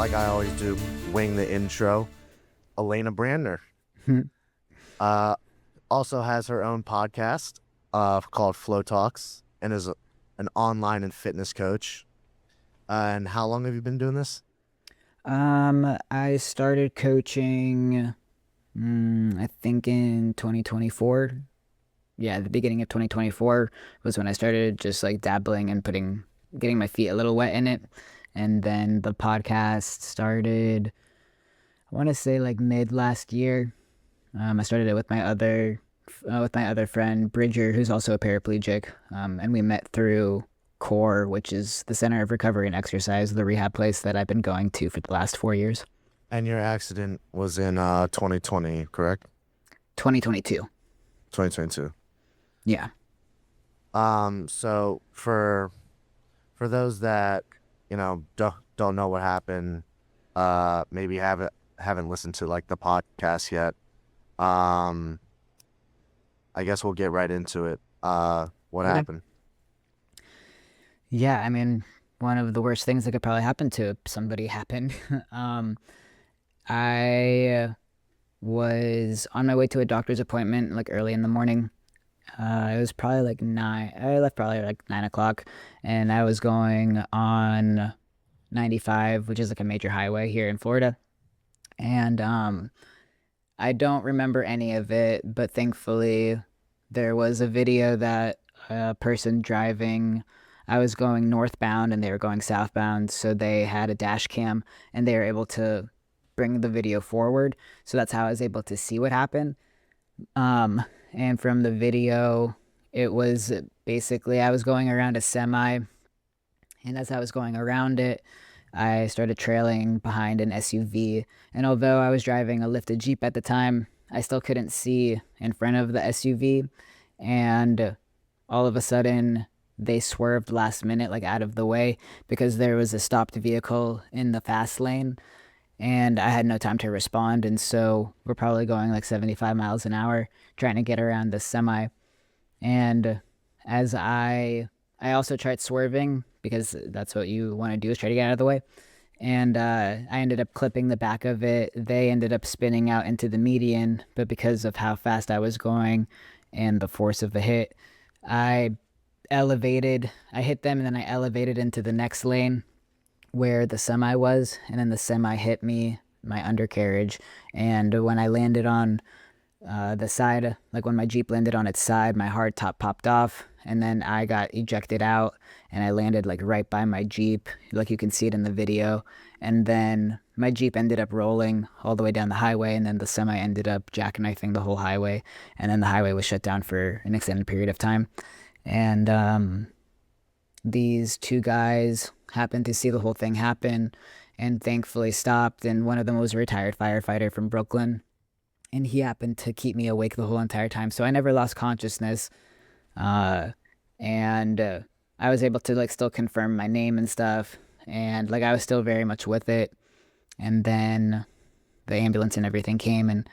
like I always do, wing the intro. Elena Brandner uh, also has her own podcast called Flow Talks and is an online and fitness coach. And how long have you been doing this? I started coaching, I think in 2024. Yeah, the beginning of 2024 was when I started just like dabbling and getting my feet a little wet in it. And then the podcast started, I want to say like mid last year. I started it with my other friend Bridger, who's also a paraplegic. And we met through Core, which is the Center of Recovery and Exercise, the rehab place that I've been going to for the last 4 years. And your accident was in 2020, correct? 2022. 2022. Yeah. So for those that don't know what happened, maybe haven't listened to like the podcast yet. Um, I guess we'll get right into it. What Okay. happened? Yeah, I mean, one of the worst things that could probably happen to somebody happened. I was on my way to a doctor's appointment like early in the morning. It was probably like 9. I left probably like 9 o'clock, and I was going on 95, which is like a major highway here in Florida. And I don't remember any of it, but thankfully there was a video that a person driving, I was going northbound and they were going southbound, so they had a dash cam and they were able to bring the video forward. So that's how I was able to see what happened. Um, and from the video, it was basically I was going around a semi, and as I was going around it, I started trailing behind an SUV. And although I was driving a lifted Jeep at the time, I still couldn't see in front of the SUV. And all of a sudden, they swerved last minute, like out of the way, because there was a stopped vehicle in the fast lane. And I had no time to respond. And so we're probably going like 75 miles an hour trying to get around the semi. And as I also tried swerving because that's what you want to do is try to get out of the way. And I ended up clipping the back of it. They ended up spinning out into the median, but because of how fast I was going and the force of the hit, I I hit them and then I elevated into the next lane where the semi was, and then the semi hit me, my undercarriage. And when I landed on the side, like when my Jeep landed on its side, my hard top popped off, and then I got ejected out, and I landed like right by my Jeep, like you can see it in the video. And then my Jeep ended up rolling all the way down the highway, and then the semi ended up jackknifing the whole highway, and then the highway was shut down for an extended period of time. And these two guys happened to see the whole thing happen and thankfully stopped. And one of them was a retired firefighter from Brooklyn, and he happened to keep me awake the whole entire time. So I never lost consciousness. Uh, and I was able to like still confirm my name and stuff. And like I was still very much with it. And then the ambulance and everything came, and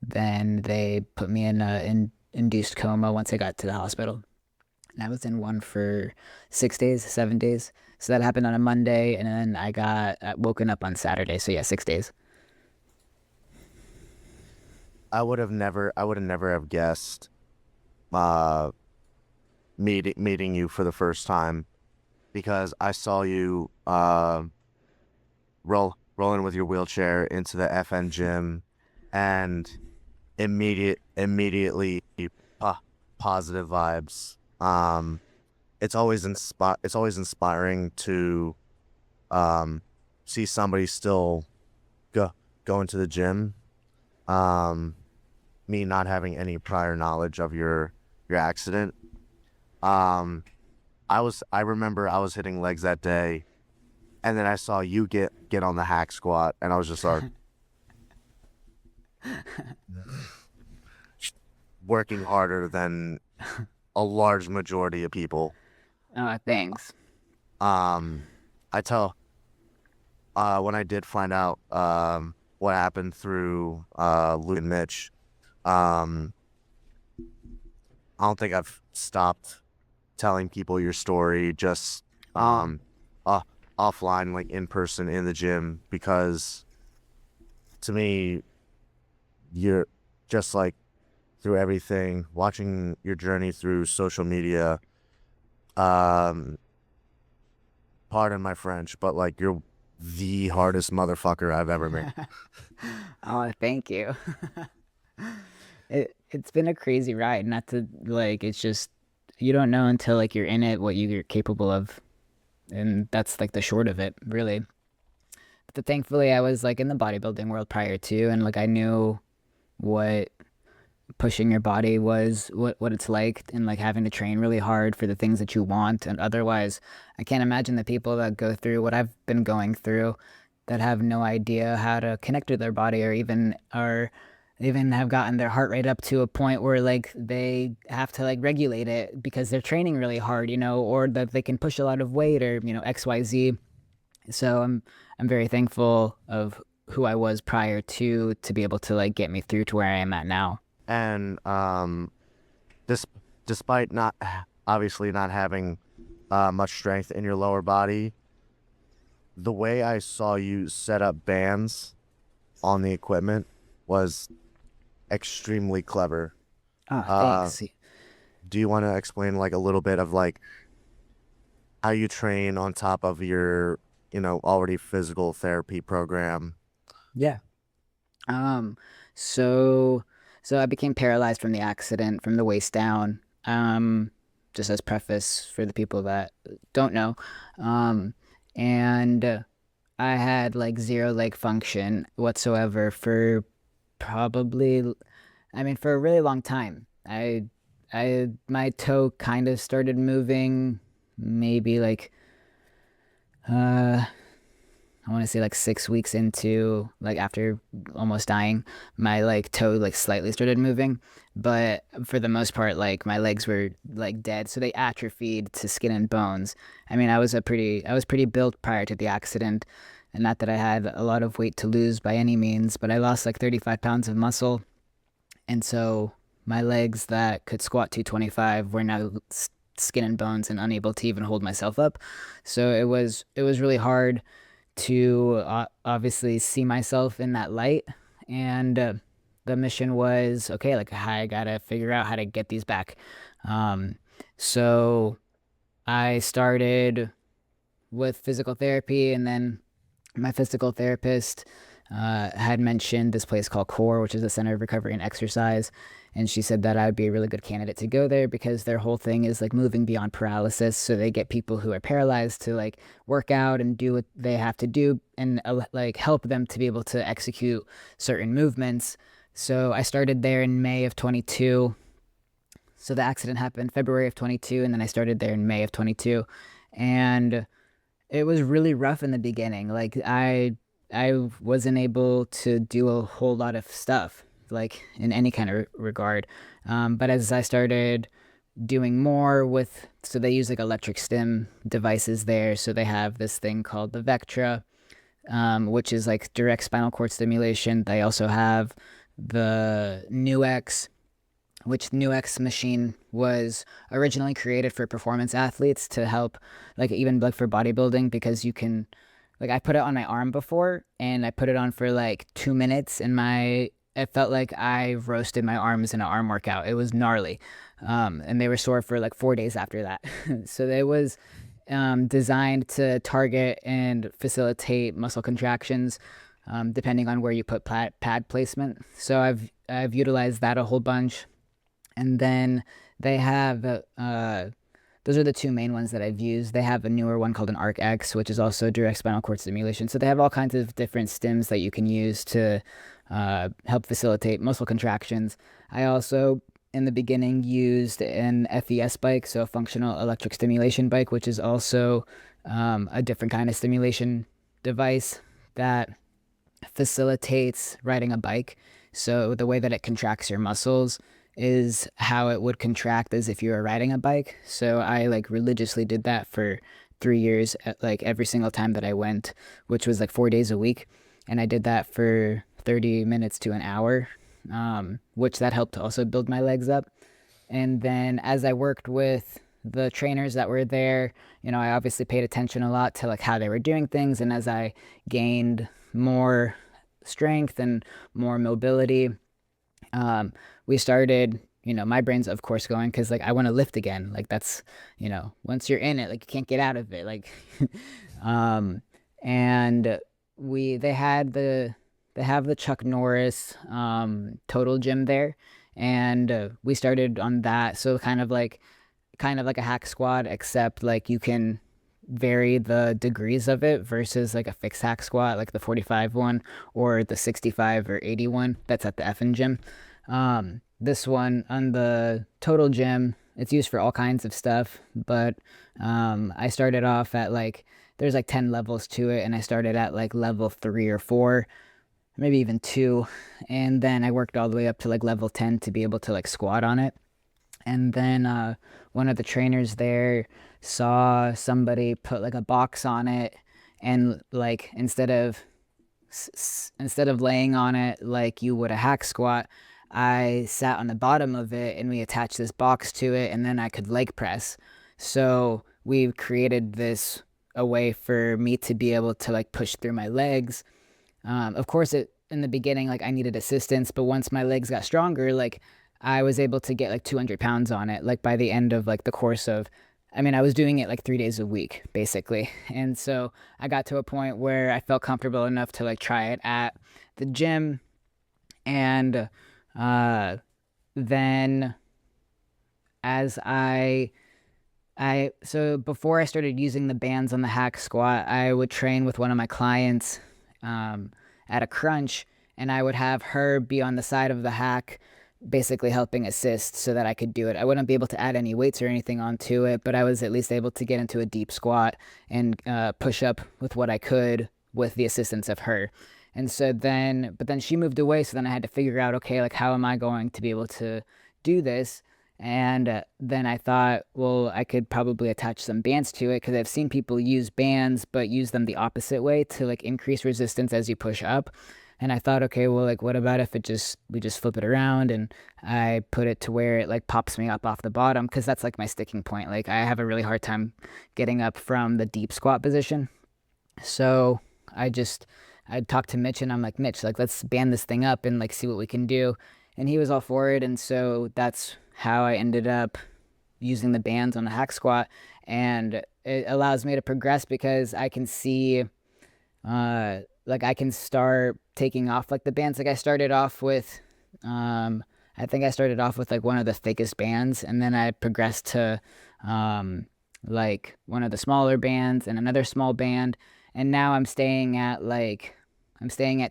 then they put me in an induced coma once I got to the hospital. And I was in one for 6 days, 7 days. So that happened on a Monday, and then I got woken up on Saturday. So yeah, 6 days. I would have never have guessed uh, meeting you for the first time because I saw you rolling with your wheelchair into the FN gym and immediately po- positive vibes. It's always inspiring to um, see somebody still going to the gym. Um, Me not having any prior knowledge of your accident. Um, I remember I was hitting legs that day, and then I saw you get on the hack squat, and I was just like working harder than a large majority of people. Thanks. Um, I tell when I did find out what happened through Lou and Mitch, um, I don't think I've stopped telling people your story. Just Oh, um, uh, offline, like in person in the gym, because to me, you're just like through everything, watching your journey through social media. Um, Pardon my French, but like you're the hardest motherfucker I've ever met. Oh, thank you. It's been a crazy ride. Not to like, it's just you don't know until like you're in it what you're capable of, and that's like the short of it, really. But thankfully, I was like in the bodybuilding world prior to, and like I knew what pushing your body was, what it's like, and like having to train really hard for the things that you want. And otherwise, I can't imagine the people that go through what I've been going through that have no idea how to connect with their body, or even have gotten their heart rate up to a point where like they have to like regulate it because they're training really hard, or that they can push a lot of weight, or XYZ. So I'm very thankful of who I was prior to be able to like get me through to where I am at now. And this, despite not obviously not having much strength in your lower body, the way I saw you set up bands on the equipment was extremely clever. Oh, Uh, thanks. do you want to explain like a little bit of like how you train on top of your, already physical therapy program? Yeah. Um, so so I became paralyzed from the accident from the waist down. Just as preface for the people that don't know. Um, and I had like zero leg function whatsoever for probably, I mean, for a really long time. My toe kind of started moving maybe like, uh, I want to say like 6 weeks into, like after almost dying, my like toe like slightly started moving, but for the most part, like my legs were like dead, so they atrophied to skin and bones. I mean, I was pretty built prior to the accident, and not that I had a lot of weight to lose by any means, but I lost like 35 pounds of muscle, and so my legs that could squat 225 were now skin and bones and unable to even hold myself up. So it was really hard to obviously see myself in that light. And the mission was okay, like I gotta figure out how to get these back. Um, so I started with physical therapy, and then my physical therapist had mentioned this place called Core, which is a center of recovery and exercise. And she said that I would be a really good candidate to go there because their whole thing is like moving beyond paralysis. So they get people who are paralyzed to like work out and do what they have to do, and like help them to be able to execute certain movements. So I started there in May of 22. So the accident happened February of 22, and then I started there in May of 22. And it was really rough in the beginning. Like I wasn't able to do a whole lot of stuff like in any kind of regard. But as I started doing more with, so they use like electric stim devices there. So they have this thing called the Vectra, which is like direct spinal cord stimulation. They also have the NuX, which NuX machine was originally created for performance athletes to help, like even like for bodybuilding, because you can, like I put it on my arm before, and I put it on for like 2 minutes, and it felt like I roasted my arms in an arm workout. It was gnarly, and they were sore for like 4 days after that. So it was designed to target and facilitate muscle contractions, depending on where you put pad placement. So I've utilized that a whole bunch. And then they have those are the two main ones that I've used. They have a newer one called an Arc X, which is also direct spinal cord stimulation. So they have all kinds of different stims that you can use to help facilitate muscle contractions. I also, in the beginning, used an FES bike, so a functional electric stimulation bike, which is also a different kind of stimulation device that facilitates riding a bike. So the way that it contracts your muscles is how it would contract as if you were riding a bike. So I like religiously did that for 3 years, at, like every single time that I went, which was like 4 days a week. And I did that for 30 minutes to an hour, which that helped to also build my legs up. And then as I worked with the trainers that were there, I obviously paid attention a lot to like how they were doing things. And as I gained more strength and more mobility, um, we started, my brain's of course going because like I want to lift again. Like that's, once you're in it, like you can't get out of it. Like, um, and we they have the Chuck Norris Total Gym there, and we started on that. So kind of like a hack squat, except like you can vary the degrees of it versus like a fixed hack squat, like the 45 one or the 65 or 81 that's at the effing gym. This one on the Total Gym, it's used for all kinds of stuff, but I started off at like there's like 10 levels to it, and I started at like level 3 or 4, maybe even 2, and then I worked all the way up to like level 10 to be able to like squat on it. And then one of the trainers there saw somebody put like a box on it, and like instead of laying on it like you would a hack squat, I sat on the bottom of it and we attached this box to it, and then I could leg press. So we created this a way for me to be able to like push through my legs. Of course, it in the beginning, like I needed assistance, but once my legs got stronger, like I was able to get like 200 pounds on it. Like by the end of like the course of, I mean, I was doing it like 3 days a week, basically. And so I got to a point where I felt comfortable enough to like try it at the gym. And uh, then as so before I started using the bands on the hack squat, I would train with one of my clients um, at a crunch, and I would have her be on the side of the hack, basically helping assist so that I could do it. I wouldn't be able to add any weights or anything onto it, but I was at least able to get into a deep squat and push up with what I could with the assistance of her. And so but then she moved away, so then I had to figure out, okay, like how am I going to be able to do this? And then I thought, well, I could probably attach some bands to it because I've seen people use bands, but use them the opposite way to like increase resistance as you push up. And I thought, okay, well, like, what about if we just flip it around and I put it to where it like pops me up off the bottom? Because that's like my sticking point. Like, I have a really hard time getting up from the deep squat position. So I just, I talked to Mitch and I'm like, Mitch, like, let's band this thing up and like see what we can do. And he was all for it. And so that's how I ended up using the bands on the hack squat. And it allows me to progress because I can see, like I can start taking off like the bands. Like I started off with, I think I started off with like one of the thickest bands, and then I progressed to, like one of the smaller bands and another small band, and now I'm staying at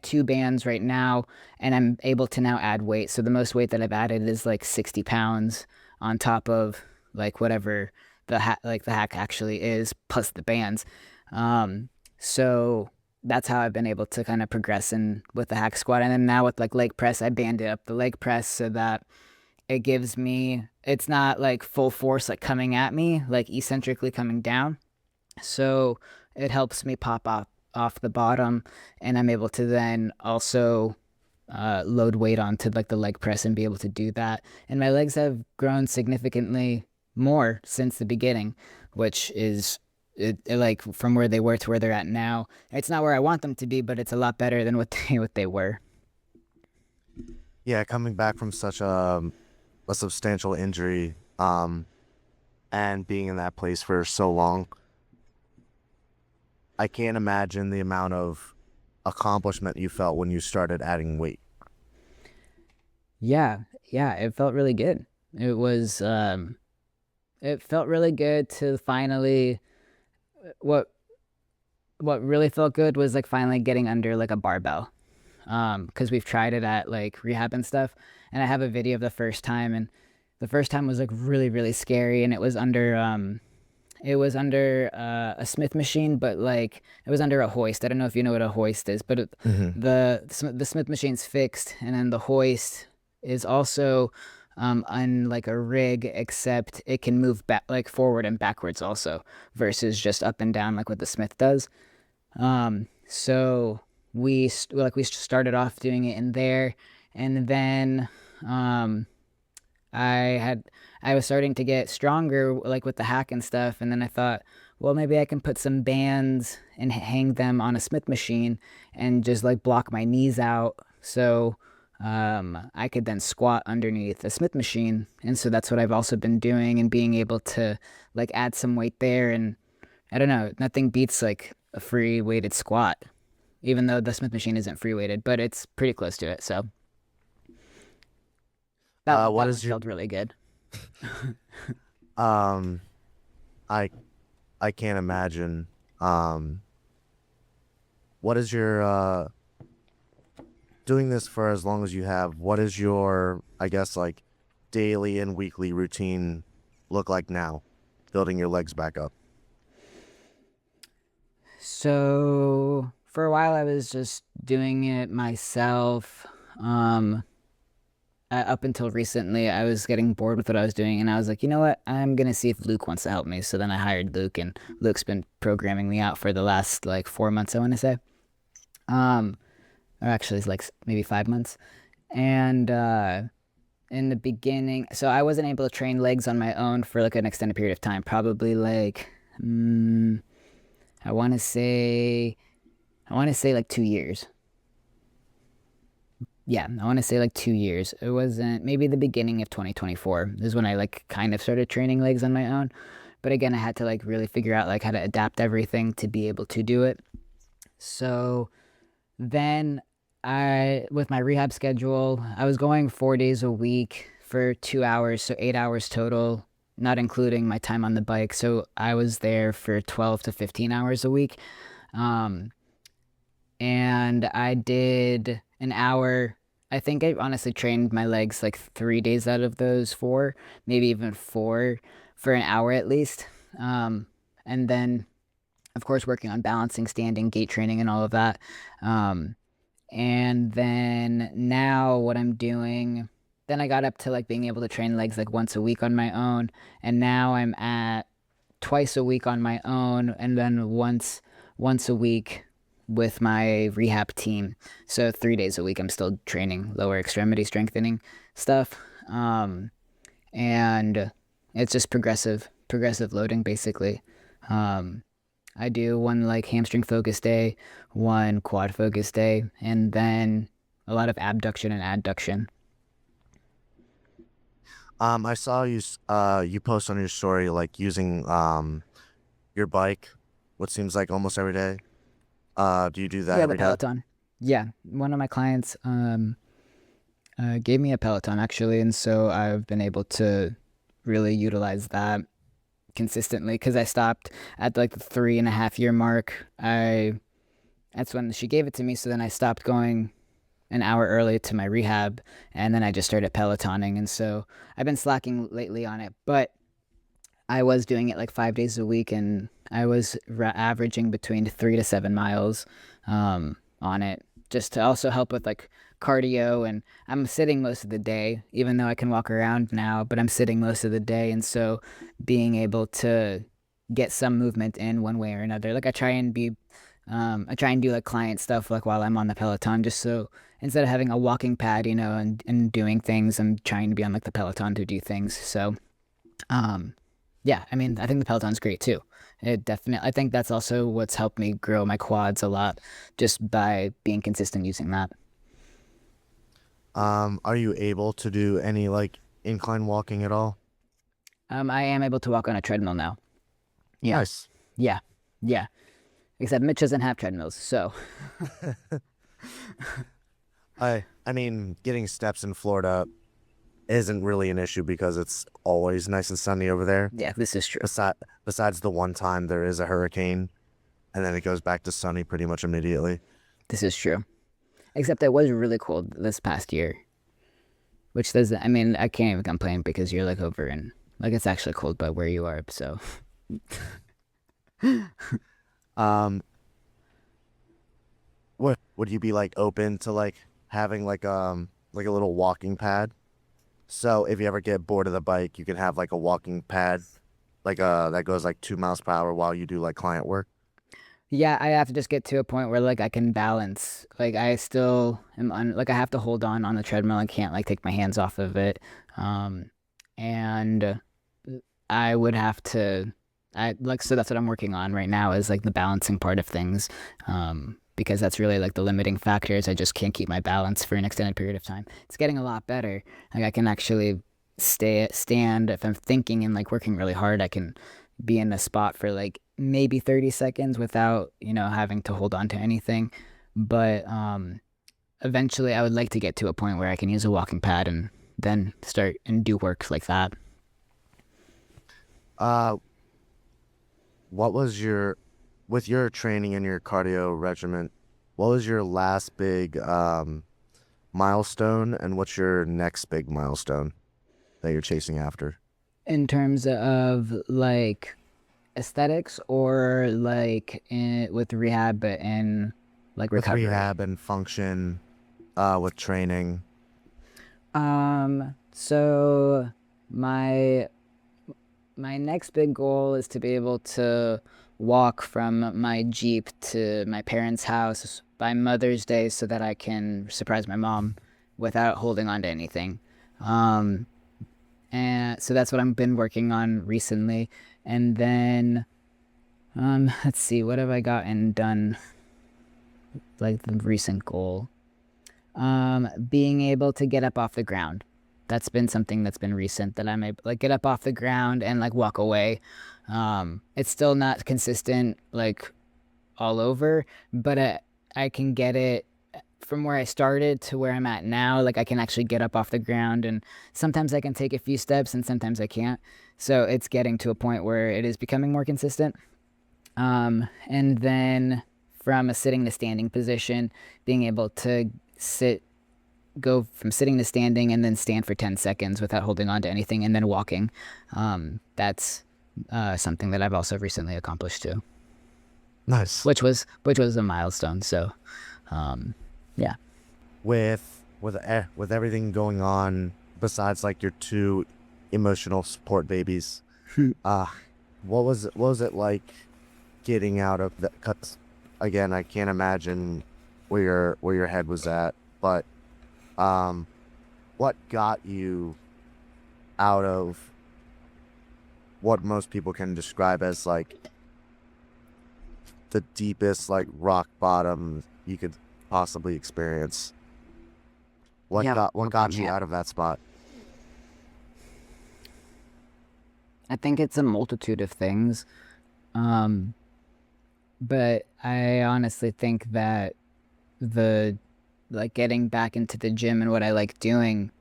2 bands right now, and I'm able to now add weight. So the most weight that I've added is like 60 pounds on top of like whatever the hack actually is plus the bands. So that's how I've been able to kind of progress in with the hack squat. And then now with like leg press, I banded up the leg press so that it's not like full force like coming at me, like eccentrically coming down. So it helps me pop off the bottom, and I'm able to then also load weight onto like the leg press and be able to do that. And my legs have grown significantly more since the beginning, which is like from where they were to where they're at now. It's not where I want them to be, but it's a lot better than what they were. Yeah, coming back from such a substantial injury, and being in that place for so long, I can't imagine the amount of accomplishment you felt when you started adding weight. Yeah, yeah, it felt really good. It was it felt really good to finally what what really felt good was like finally getting under like a barbell. Because we've tried it at like rehab and stuff, and I have a video of the first time, and the first time was like really really scary, and it was under a Smith machine, but like it was under a hoist. I don't know if you know what a hoist is, but Hmm. the Smith machine's fixed, and then the hoist is also on like a rig, except it can move back like forward and backwards also, versus just up and down like what the Smith does. So we started off doing it in there, and then um I had I was starting to get stronger like with the hack and stuff, and then I thought, well, maybe I can put some bands and hang them on a Smith machine and just like block my knees out so I could then squat underneath a Smith machine. And so that's what I've also been doing and being able to like add some weight there. And I don't know, nothing beats like a free weighted squat, even though the Smith machine isn't free weighted, but it's pretty close to it. So What that one is your felt really good. um I I can't imagine. Um what is your doing this for as long as you have, what is your, I guess, like daily and weekly routine look like now, building your legs back up? So for a while, I was just doing it myself. Um, Up until recently, I was getting bored with what I was doing, and I was like, you know what? I'm gonna see if Luke wants to help me. So then I hired Luke, and Luke's been programming me out for the last like 4 months, I want to say. Um, or actually, it's like maybe 5 months. And in the beginning, so I wasn't able to train legs on my own for like an extended period of time, probably like, I want to say, I want to say like 2 years. Yeah, I want to say like 2 years. It wasn't maybe the beginning of 2024 is when I like kind of started training legs on my own. But again, I had to like really figure out like how to adapt everything to be able to do it. So then with my rehab schedule, I was going 4 days a week for 2 hours, so 8 hours total, not including my time on the bike. So I was there for 12 to 15 hours a week. Um, and I did an hour. I think I honestly trained my legs like 3 days out of those four, maybe even four, for an hour at least. Um, and then, of course, working on balancing, standing, gait training, and all of that. Um, and then now what I'm doing, then I got up to like being able to train legs like once a week on my own, and now I'm at twice a week on my own, and then once a week with my rehab team. So 3 days a week, I'm still training lower extremity strengthening stuff, and it's just progressive loading basically. Um, I do one like hamstring focus day, one quad focus day, and then a lot of abduction and adduction. I saw you post on your story like using your bike, what seems like almost every day. Do you do that Yeah, the every day? Peloton. Yeah, one of my clients gave me a Peloton actually, and so I've been able to really utilize that consistently because I stopped at like the 3.5 year mark. I That's when she gave it to me, so then I stopped going an hour early to my rehab, and then I just started Pelotoning, and so I've been slacking lately on it, but I was doing it like 5 days a week, and I was averaging between 3 to 7 miles on it, just to also help with like cardio. And I'm sitting most of the day, even though I can walk around now, but I'm sitting most of the day, and so being able to get some movement in one way or another. Like I try and do like client stuff like while I'm on the Peloton, just so instead of having a walking pad, and doing things, I'm trying to be on like the Peloton to do things. So um, yeah, I mean, I think the Peloton's great too. It definitely, I think that's also what's helped me grow my quads a lot just by being consistent using that. Are you able to do any like incline walking at all? I am able to walk on a treadmill now. Yeah, Nice. yeah, yeah. Except Mitch doesn't have treadmills, so I mean, getting steps in Florida isn't really an issue because it's always nice and sunny over there. yeah, this is true. Besides the one time there is a hurricane, and then it goes back to sunny pretty much immediately. This is true. Except it was really cold this past year, which doesn't, I mean, I can't even complain because you're like over in, like, it's actually cold by where you are, so. Um, what would you be like open to like having like a little walking pad? So if you ever get bored of the bike, you can have like a walking pad, like that goes like 2 miles per hour while you do like client work. Yeah, I have to just get to a point where like I can balance. Like I still am like I have to hold on the treadmill. I can't like take my hands off of it. Um, and I would have to, I like, so that's what I'm working on right now is like the balancing part of things. Because that's really like the limiting factors. I just can't keep my balance for an extended period of time. It's getting a lot better. Like I can actually stand if I'm thinking and like working really hard. I can be in a spot for like maybe 30 seconds without having to hold on to anything. But eventually, I would like to get to a point where I can use a walking pad and then start and do work like that. Uh, what was your, with your training and your cardio regimen, what was your last big milestone, and what's your next big milestone that you're chasing after? In terms of like aesthetics or like with rehab and like With recovery. rehab and function, with training. So my my next big goal is to be able to walk from my Jeep to my parents' house by Mother's Day so that I can surprise my mom without holding on to anything. Um, and so that's what I've been working on recently. And then let's see, what have I gotten done? Like the recent goal, being able to get up off the ground. That's been something that's been recent that I'm able like get up off the ground and like walk away. It's still not consistent like all over, but I can get it from where I started to where I'm at now. Like I can actually get up off the ground, and sometimes I can take a few steps, and sometimes I can't. So it's getting to a point where it is becoming more consistent. And then from a sitting to standing position, being able to sit, go from sitting to standing, and then stand for 10 seconds without holding on to anything, and then walking. That's something that I've also recently accomplished too, Nice. which was a milestone. So, yeah. With everything going on besides like your two emotional support babies, uh what was it like getting out of that? 'Cause again, I can't imagine where your head was at, but um what got you out of what most people can describe as like the deepest like rock bottom you could possibly experience? What Yeah. got you out of that spot? I think it's a multitude of things. Um, but I honestly think that the like getting back into the gym and what I like doing,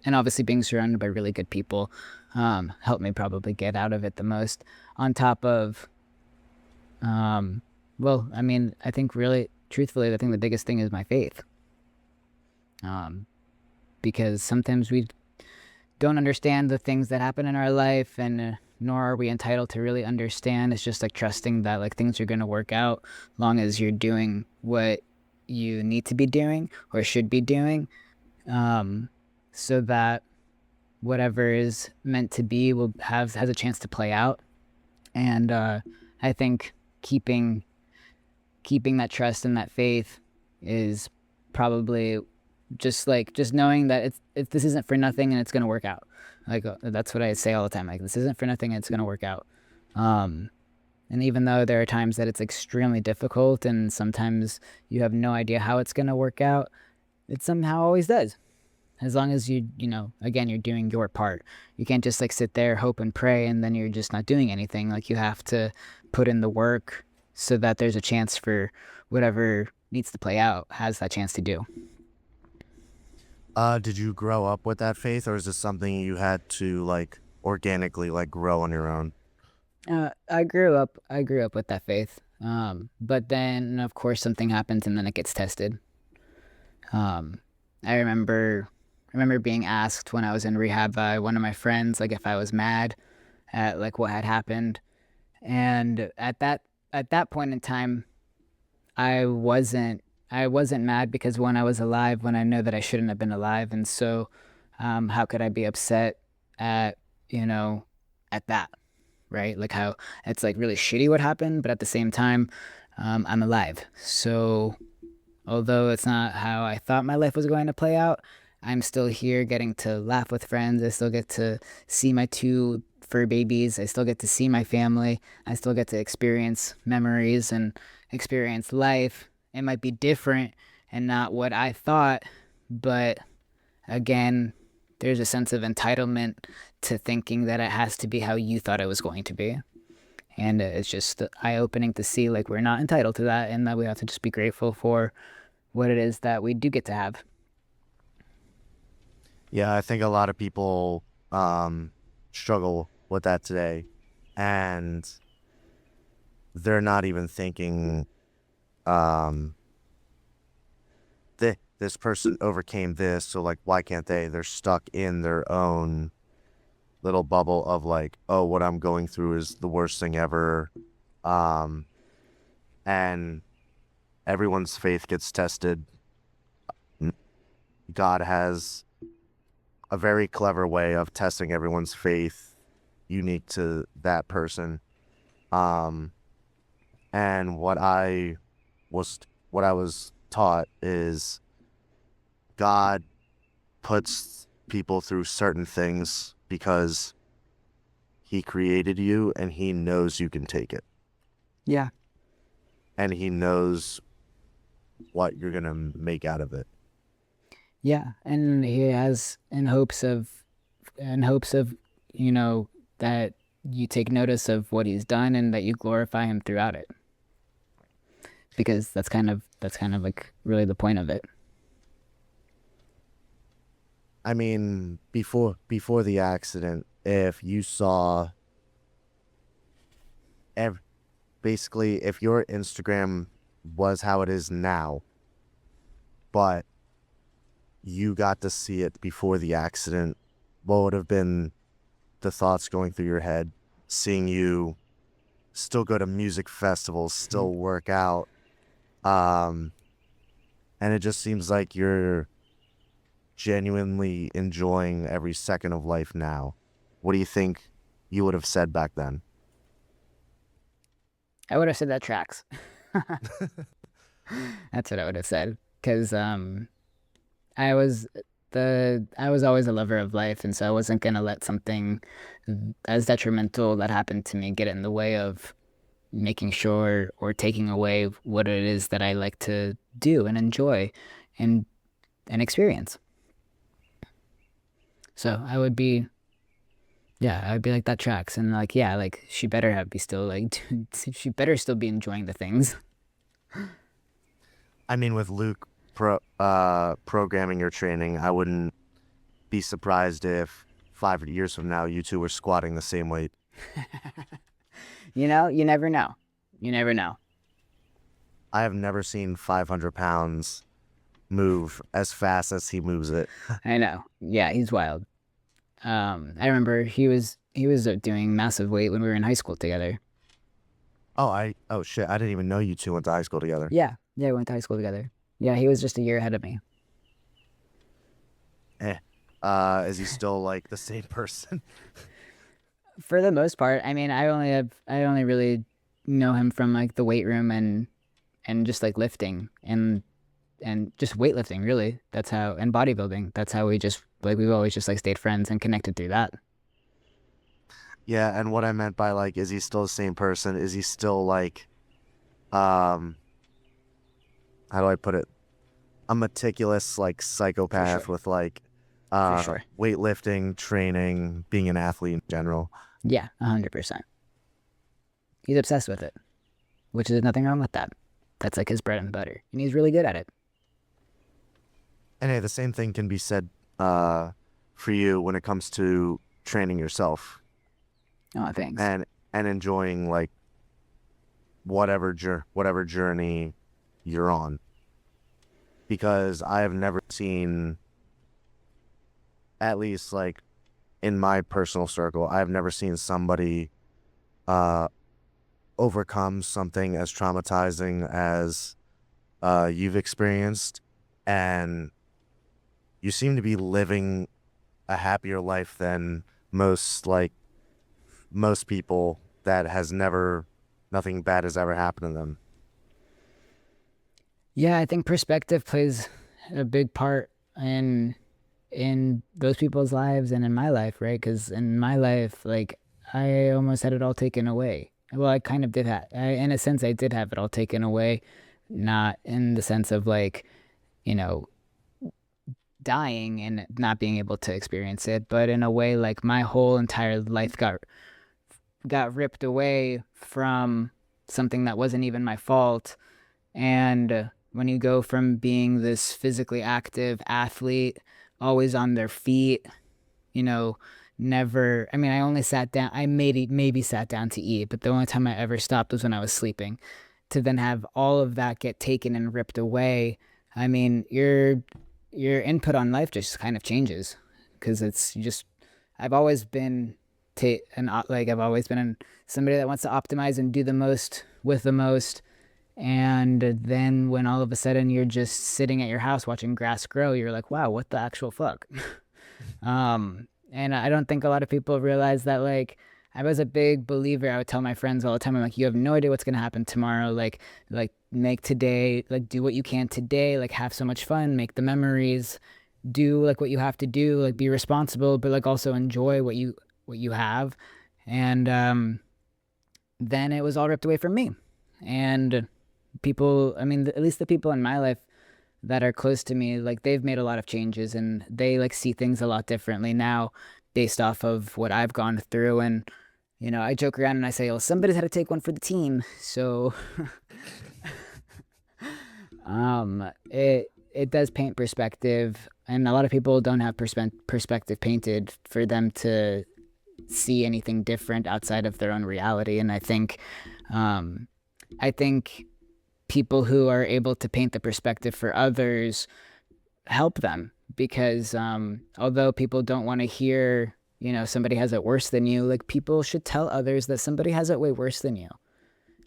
and obviously being surrounded by really good people, helped me probably get out of it the most. On top of, well, I mean, I think really, truthfully, I think the biggest thing is my faith. Um, because sometimes we don't understand the things that happen in our life, and nor are we entitled to really understand. It's just like trusting that like things are going to work out long as you're doing what you need to be doing or should be doing, um, so that whatever is meant to be will have has a chance to play out. And I think keeping keeping that trust and that faith is probably just knowing that this isn't for nothing and it's gonna work out. Like that's what I say all the time. Like this isn't for nothing and it's gonna work out. Um, and even though there are times that it's extremely difficult and sometimes you have no idea how it's gonna work out, it somehow always does. As long as again, you're doing your part. You can't just like sit there, hope and pray, and then you're just not doing anything. Like you have to put in the work so that there's a chance for whatever needs to play out has that chance to do. Did you grow up with that faith, or is this something you had to like organically like grow on your own? I grew up with that faith. But then of course something happens and then it gets tested. Um, I remember being asked when I was in rehab by one of my friends, like if I was mad at like what had happened, and at that point in time, I wasn't I wasn't mad because when I was alive, when I know that I shouldn't have been alive, and so how could I be upset at you know at that, right? Like how it's like really shitty what happened, but at the same time, I'm alive. So although it's not how I thought my life was going to play out, I'm still here getting to laugh with friends. I still get to see my two fur babies. I still get to see my family. I still get to experience memories and experience life. It might be different and not what I thought, but again, there's a sense of entitlement to thinking that it has to be how you thought it was going to be. And it's just eye opening to see like we're not entitled to that and that we have to just be grateful for what it is that we do get to have. Yeah, I think a lot of people struggle with that today, and they're not even thinking um, this person overcame this, so like, why can't they? They're stuck in their own little bubble of like, oh, what I'm going through is the worst thing ever, um, and everyone's faith gets tested. God has a very clever way of testing everyone's faith unique to that person. Um, and was what I was taught is God puts people through certain things because he created you and he knows you can take it. Yeah. And he knows what you're going to make out of it. Yeah. And he has in hopes of, you know, that you take notice of what he's done and that you glorify him throughout it. Because that's kind of like really the point of it. I mean, before the accident, if you saw ev- basically if your Instagram was how it is now, but you got to see it before the accident, what would have been the thoughts going through your head, seeing you still go to music festivals, still work out, um, and it just seems like you're genuinely enjoying every second of life now. What do you think you would have said back then? I would have said that tracks. That's what I would have said. Because I was I was always a lover of life, and so I wasn't gonna let something as detrimental that happened to me get in the way of making sure or taking away what it is that I like to do and enjoy and experience. So I would be like that tracks and like yeah, like she better have be still like she better still be enjoying the things. I mean, with Luke programming your training, I wouldn't be surprised if 5 years from now you two were squatting the same weight. You never know. You never know. I have never seen 500 pounds move as fast as he moves it. I know. Yeah, he's wild. I remember he was doing massive weight when we were in high school together. Oh shit, I didn't even know you two went to high school together. Yeah, yeah, we went to high school together. Yeah, he was just a year ahead of me. Eh. Is he still like the same person? For the most part, I mean, I only really know him from like the weight room and just like lifting and just weightlifting really. That's how and bodybuilding. That's how we just like we've always just like stayed friends and connected through that. Yeah, and what I meant by like, is he still the same person? Is he still like, um, how do I put it? A meticulous like For sure. psychopath with like, For sure. weightlifting, training, being an athlete in general. Yeah, 100%. He's obsessed with it, which is nothing wrong with that. That's like his bread and butter, and he's really good at it. And hey, the same thing can be said, uh, for you when it comes to training yourself Oh, thanks. and enjoying like whatever journey you're on. Because I have never seen, at least like in my personal circle, I've never seen somebody uh overcome something as traumatizing as you've experienced, and you seem to be living a happier life than most people that has never nothing bad has ever happened to them. Yeah, I think perspective plays a big part in. in those people's lives and in my life, right? Because in my life, like I almost had it all taken away. Well, I kind of did have, in a sense, I did have it all taken away, not in the sense of like, you know, dying and not being able to experience it, but in a way, like my whole entire life got ripped away from something that wasn't even my fault. And when you go from being this physically active athlete, always on their feet, you know, never, I mean, I only sat down, I maybe sat down to eat, but the only time I ever stopped was when I was sleeping. To then have all of that get taken and ripped away, I mean, your input on life just kind of changes because it's just, I've always been like I've always been somebody that wants to optimize and do the most with the most. And then when all of a sudden you're just sitting at your house watching grass grow, you're like, wow, what the actual fuck? And I don't think a lot of people realize that, like, I was a big believer. I would tell my friends all the time, I'm like, you have no idea what's going to happen tomorrow. Like make today, like do what you can today, like have so much fun, make the memories, do like what you have to do, like be responsible, but like also enjoy what you have. And then it was all ripped away from me. And people, I mean, at least the people in my life that are close to me, like they've made a lot of changes and they like see things a lot differently now based off of what I've gone through. And, you know, I joke around and I say, well, somebody's had to take one for the team. So it does paint perspective. And a lot of people don't have perspective painted for them to see anything different outside of their own reality. And um, I think people who are able to paint the perspective for others help them because although people don't want to hear, you know, somebody has it worse than you, like people should tell others that somebody has it way worse than you.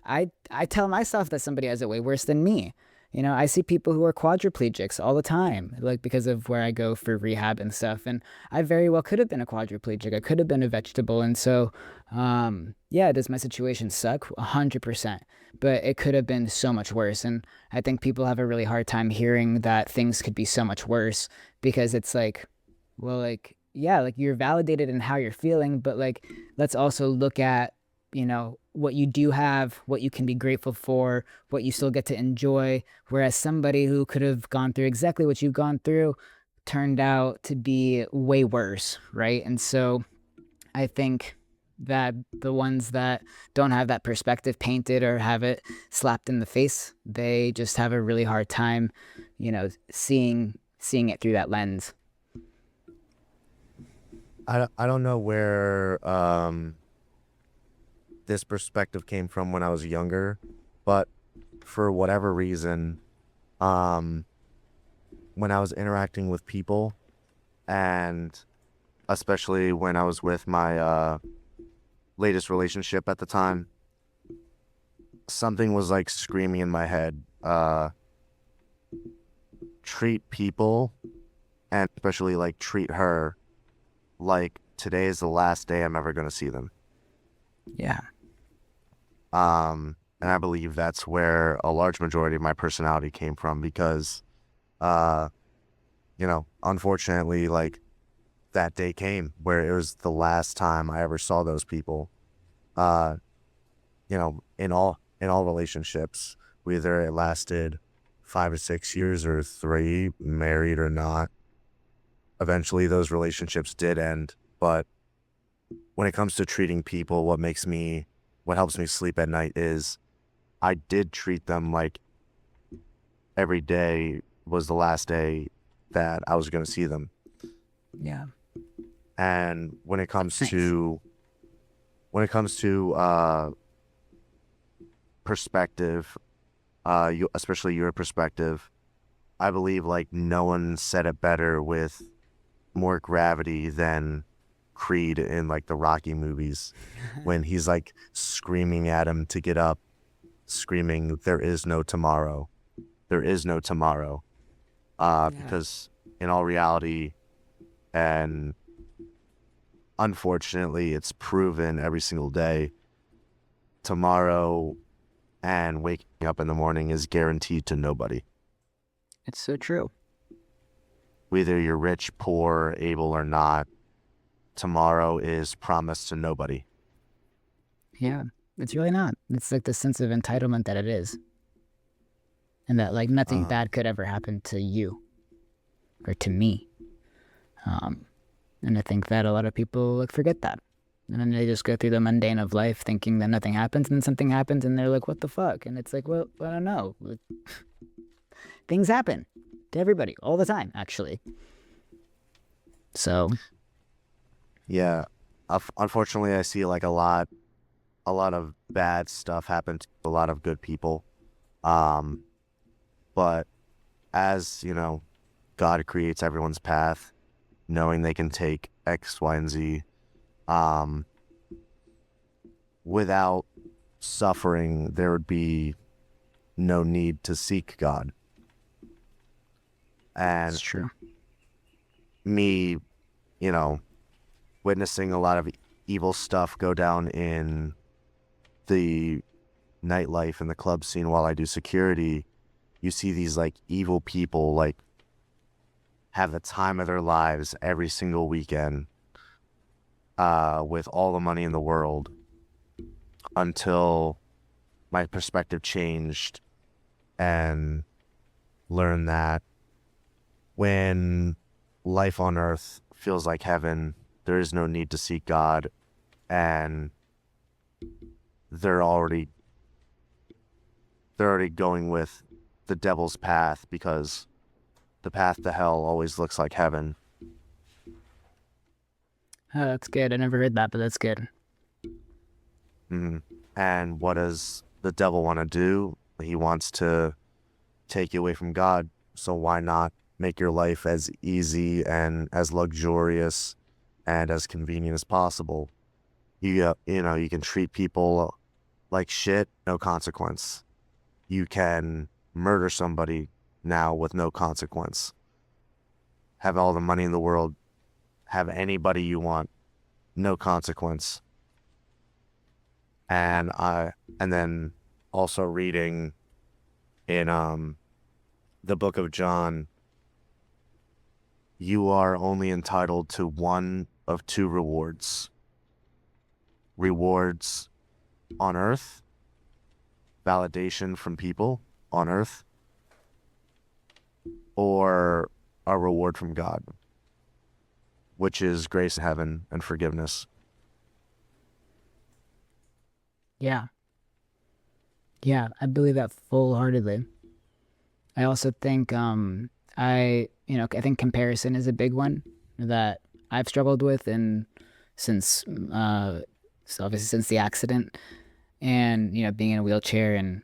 I tell myself that somebody has it way worse than me. You know, I see people who are quadriplegics all the time, like because of where I go for rehab and stuff. And I very well could have been a quadriplegic. I could have been a vegetable. And so, yeah, does my situation suck? 100%. But it could have been so much worse. And I think people have a really hard time hearing that things could be so much worse because it's like, well, like, yeah, like you're validated in how you're feeling, but like, let's also look at, you know, what you do have, what you can be grateful for, what you still get to enjoy. Whereas somebody who could have gone through exactly what you've gone through turned out to be way worse, right? And so I think that the ones that don't have that perspective painted or have it slapped in the face, they just have a really hard time, you know, seeing it through that lens. I don't know where this perspective came from when I was younger, but for whatever reason, um, when I was interacting with people, and especially when I was with my latest relationship at the time, something was like screaming in my head. Treat people, and especially like treat her like today is the last day I'm ever going to see them. Yeah. And I believe that's where a large majority of my personality came from because, uh, you know, unfortunately, like that day came where it was the last time I ever saw those people. Uh, you know, in all relationships, whether it lasted 5 or 6 years or three, married or not, eventually those relationships did end. But when it comes to treating people, what helps me sleep at night is I did treat them like every day was the last day that I was going to see them. Yeah. And Nice. when it comes to perspective, especially your perspective, I believe like no one said it better with more gravity than Creed in like the Rocky movies when he's like screaming at him to get up, screaming, "There is no tomorrow. There is no tomorrow." Yeah. Because in all reality, and unfortunately, it's proven every single day, tomorrow and waking up in the morning is guaranteed to nobody. It's so true. whether you're rich, poor, able or not, tomorrow is promised to nobody. Yeah, it's really not. It's like the sense of entitlement that it is, and that like nothing Uh, bad could ever happen to you or to me. Um, and I think that a lot of people like forget that. And then they just go through the mundane of life thinking that nothing happens, and then something happens, and they're like, "What the fuck?" And it's like, well, I don't know. Things happen to everybody all the time, actually. So, yeah. Unfortunately, I see like a lot of bad stuff happen to a lot of good people. Um, but as, you know, God creates everyone's path, knowing they can take X, Y, and Z, um, without suffering, there would be no need to seek God. it's And true. me, you know, witnessing a lot of evil stuff go down in the nightlife and the club scene while I do security, you see these like evil people like have the time of their lives every single weekend, with all the money in the world, until my perspective changed and learned that when life on earth feels like heaven, there is no need to seek God, and they're already they're already going with the devil's path, because the path to hell always looks like heaven. Oh, that's good. I never heard that, but that's good. Mhm. And what does the devil want to do? He wants to take you away from God. So why not make your life as easy and as luxurious and as convenient as possible? You know, you can treat people like shit, no consequence. You can murder somebody now with no consequence. Have all the money in the world, have anybody you want, no consequence. And then also reading in the book of John, you are only entitled to one of two rewards. Rewards on earth, validation from people on earth, or a reward from God, which is grace in heaven and forgiveness. Yeah. Yeah, I believe that full heartedly. I also think I think comparison is a big one that I've struggled with and since so obviously since the accident and being in a wheelchair and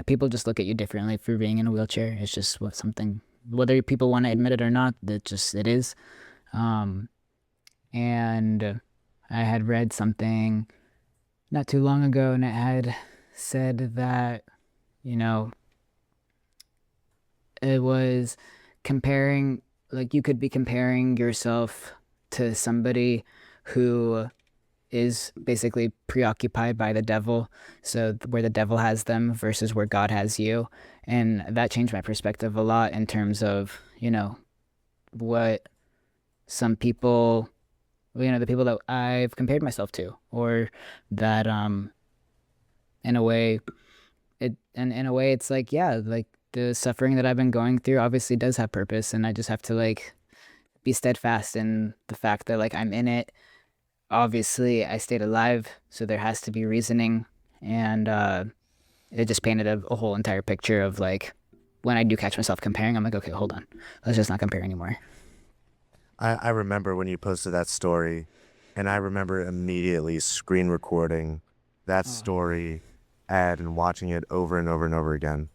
people just look at you differently for being in a wheelchair. It's just what something whether people want to admit it or not, it is. Um and I had read something not too long ago and it had said that, you know, it was comparing like you could be comparing yourself to somebody who is basically preoccupied by the devil, so where the devil has them versus where God has you. And that changed my perspective a lot in terms of what some people, the people that I've compared myself to, or that in a way in a way it's like, yeah, like the suffering that I've been going through obviously does have purpose, and I just have to like be steadfast in the fact that like I'm in it. Obviously I stayed alive, so there has to be reasoning. And it just painted a whole entire picture of like when I do catch myself comparing, I'm like, okay, hold on, let's just not compare anymore. I remember when you posted that story, and I remember immediately screen recording that Oh, story and watching it over and over and over again.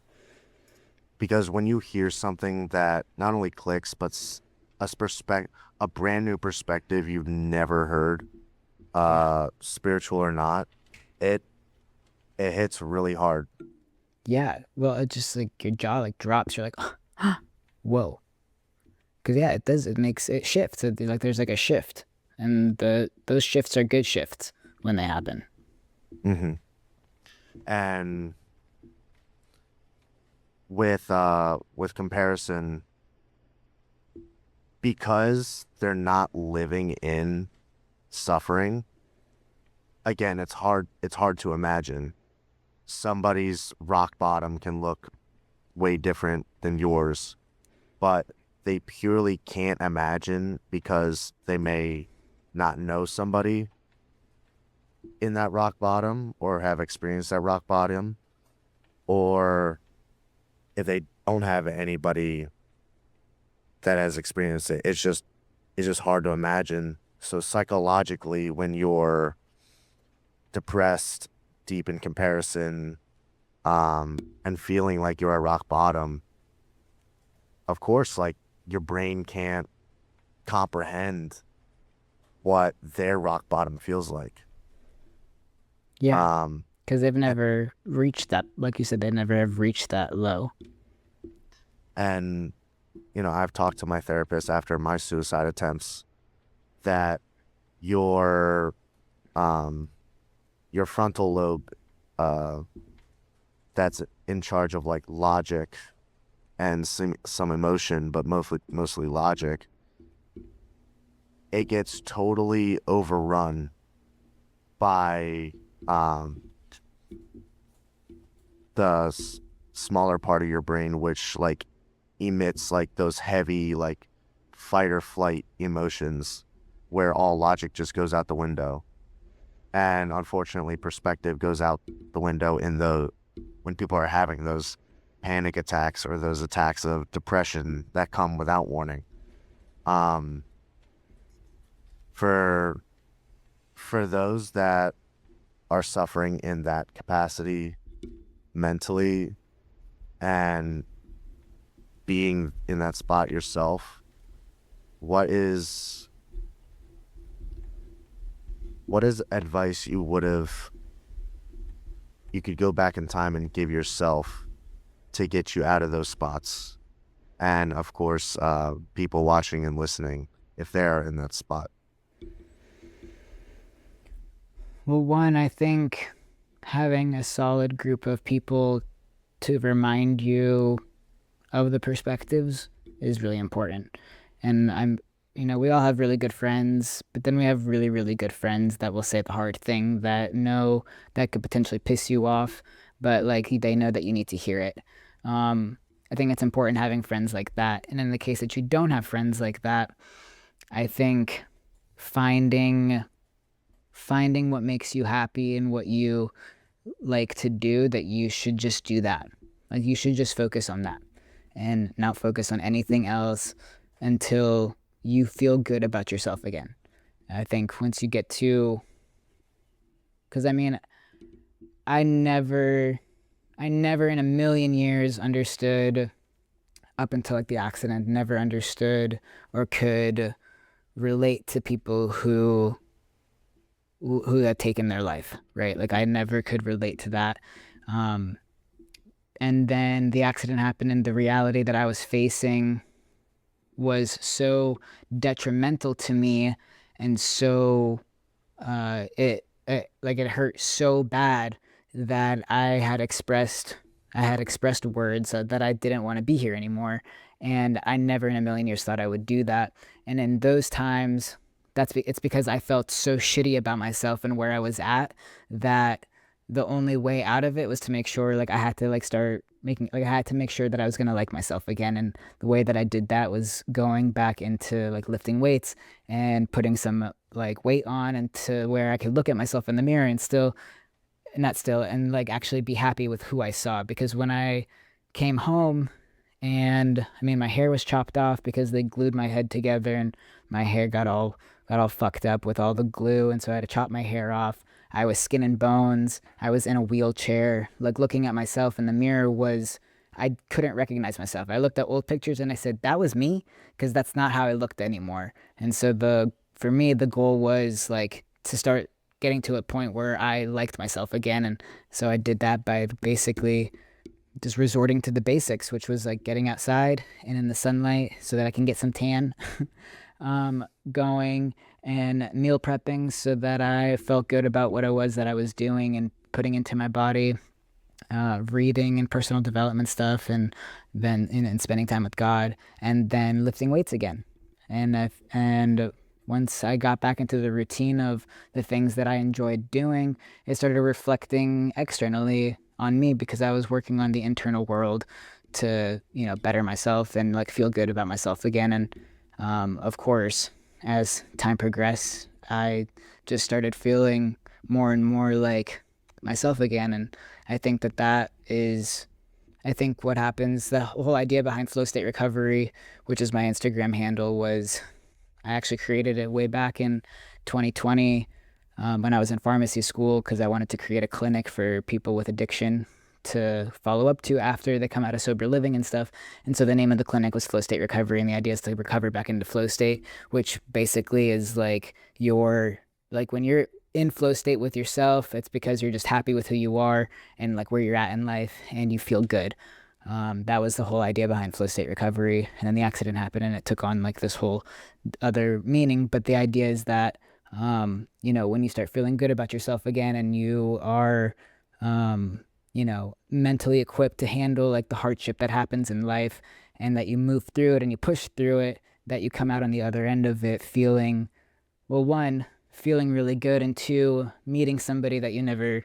Because when you hear something that not only clicks, but a brand new perspective you've never heard, yeah. spiritual or not, it it hits really hard. Yeah, well, it just like your jaw like drops. You're like, whoa, because yeah, it does. It makes it shifts. Like there's like a shift, and those shifts are good shifts when they happen. Hmm. And with comparison, because they're not living in suffering. Again, it's hard to imagine. Somebody's rock bottom can look way different than yours, but they purely can't imagine because they may not know somebody in that rock bottom or have experienced that rock bottom, or if they don't have anybody that has experienced it, it's just hard to imagine. So psychologically, when you're depressed, deep in comparison, and feeling like you're at rock bottom, of course, like your brain can't comprehend what their rock bottom feels like. Yeah, Um, because they've a- never reached that. Like you said, they never have reached that low. and I've talked to my therapist after my suicide attempts that your um your frontal lobe, uh that's in charge of like logic and some emotion, but mostly logic, it gets totally overrun by um the smaller part of your brain, which like emits like those heavy like fight or flight emotions where all logic just goes out the window. And unfortunately, perspective goes out the window in the when people are having those panic attacks or those attacks of depression that come without warning. Um, for for those that are suffering in that capacity mentally and being in that spot yourself, what is what is advice you could go back in time and give yourself to get you out of those spots? And of course, people watching and listening, if they're in that spot. Well, one, I think having a solid group of people to remind you of the perspectives is really important. And we all have really good friends, but then we have really, really good friends that will say the hard thing that know that could potentially piss you off, but like they know that you need to hear it. Um, I think it's important having friends like that. And in the case that you don't have friends like that, I think finding finding what makes you happy and what you like to do, that you should just do that. Like you should just focus on that and not focus on anything else until you feel good about yourself again. I think once you get to, because I never, I never in a million years understood up until like the accident, never understood or could relate to people who had taken their life, right? Like I never could relate to that. Um, and then the accident happened, and the reality that I was facing was so detrimental to me, and so it hurt so bad that I had expressed words that I didn't want to be here anymore, and I never in a million years thought I would do that. And in those times, it's because I felt so shitty about myself and where I was at, that the only way out of it was to make sure like I had to like start making like I had to make sure that I was gonna like myself again. And the way that I did that was going back into like lifting weights and putting some like weight on, and to where I could look at myself in the mirror and still not still and like actually be happy with who I saw. Because when I came home, and my hair was chopped off because they glued my head together, and my hair got all fucked up with all the glue, and so I had to chop my hair off. I was skin and bones. I was in a wheelchair. Like looking at myself in the mirror was, I couldn't recognize myself. I looked at old pictures and I said that was me, because that's not how I looked anymore. And so the for me the goal was like to start getting to a point where I liked myself again. And so I did that by basically just resorting to the basics, which was like getting outside and in the sunlight so that I can get some tan, going and meal prepping so that I felt good about what it was that I was doing and putting into my body, reading and personal development stuff, and then and spending time with God, and then lifting weights again. And once I got back into the routine of the things that I enjoyed doing, it started reflecting externally on me because I was working on the internal world to, better myself and like feel good about myself again. And of course, as time progressed, I just started feeling more and more like myself again. And I think that that is, I think what happens, the whole idea behind flow state recovery, which is my Instagram handle, was I actually created it way back in 2020 when I was in pharmacy school because I wanted to create a clinic for people with addiction to follow up to after they come out of sober living and stuff. And so the name of the clinic was Flow State Recovery, and the idea is to recover back into flow state, which basically is like like when you're in flow state with yourself, it's because you're just happy with who you are and like where you're at in life and you feel good. That was the whole idea behind flow state recovery. And then the accident happened and it took on like this whole other meaning. But the idea is that, when you start feeling good about yourself again and you are, mentally equipped to handle like the hardship that happens in life and that you move through it and you push through it, that you come out on the other end of it feeling, well, one, feeling really good, and two, meeting somebody that you never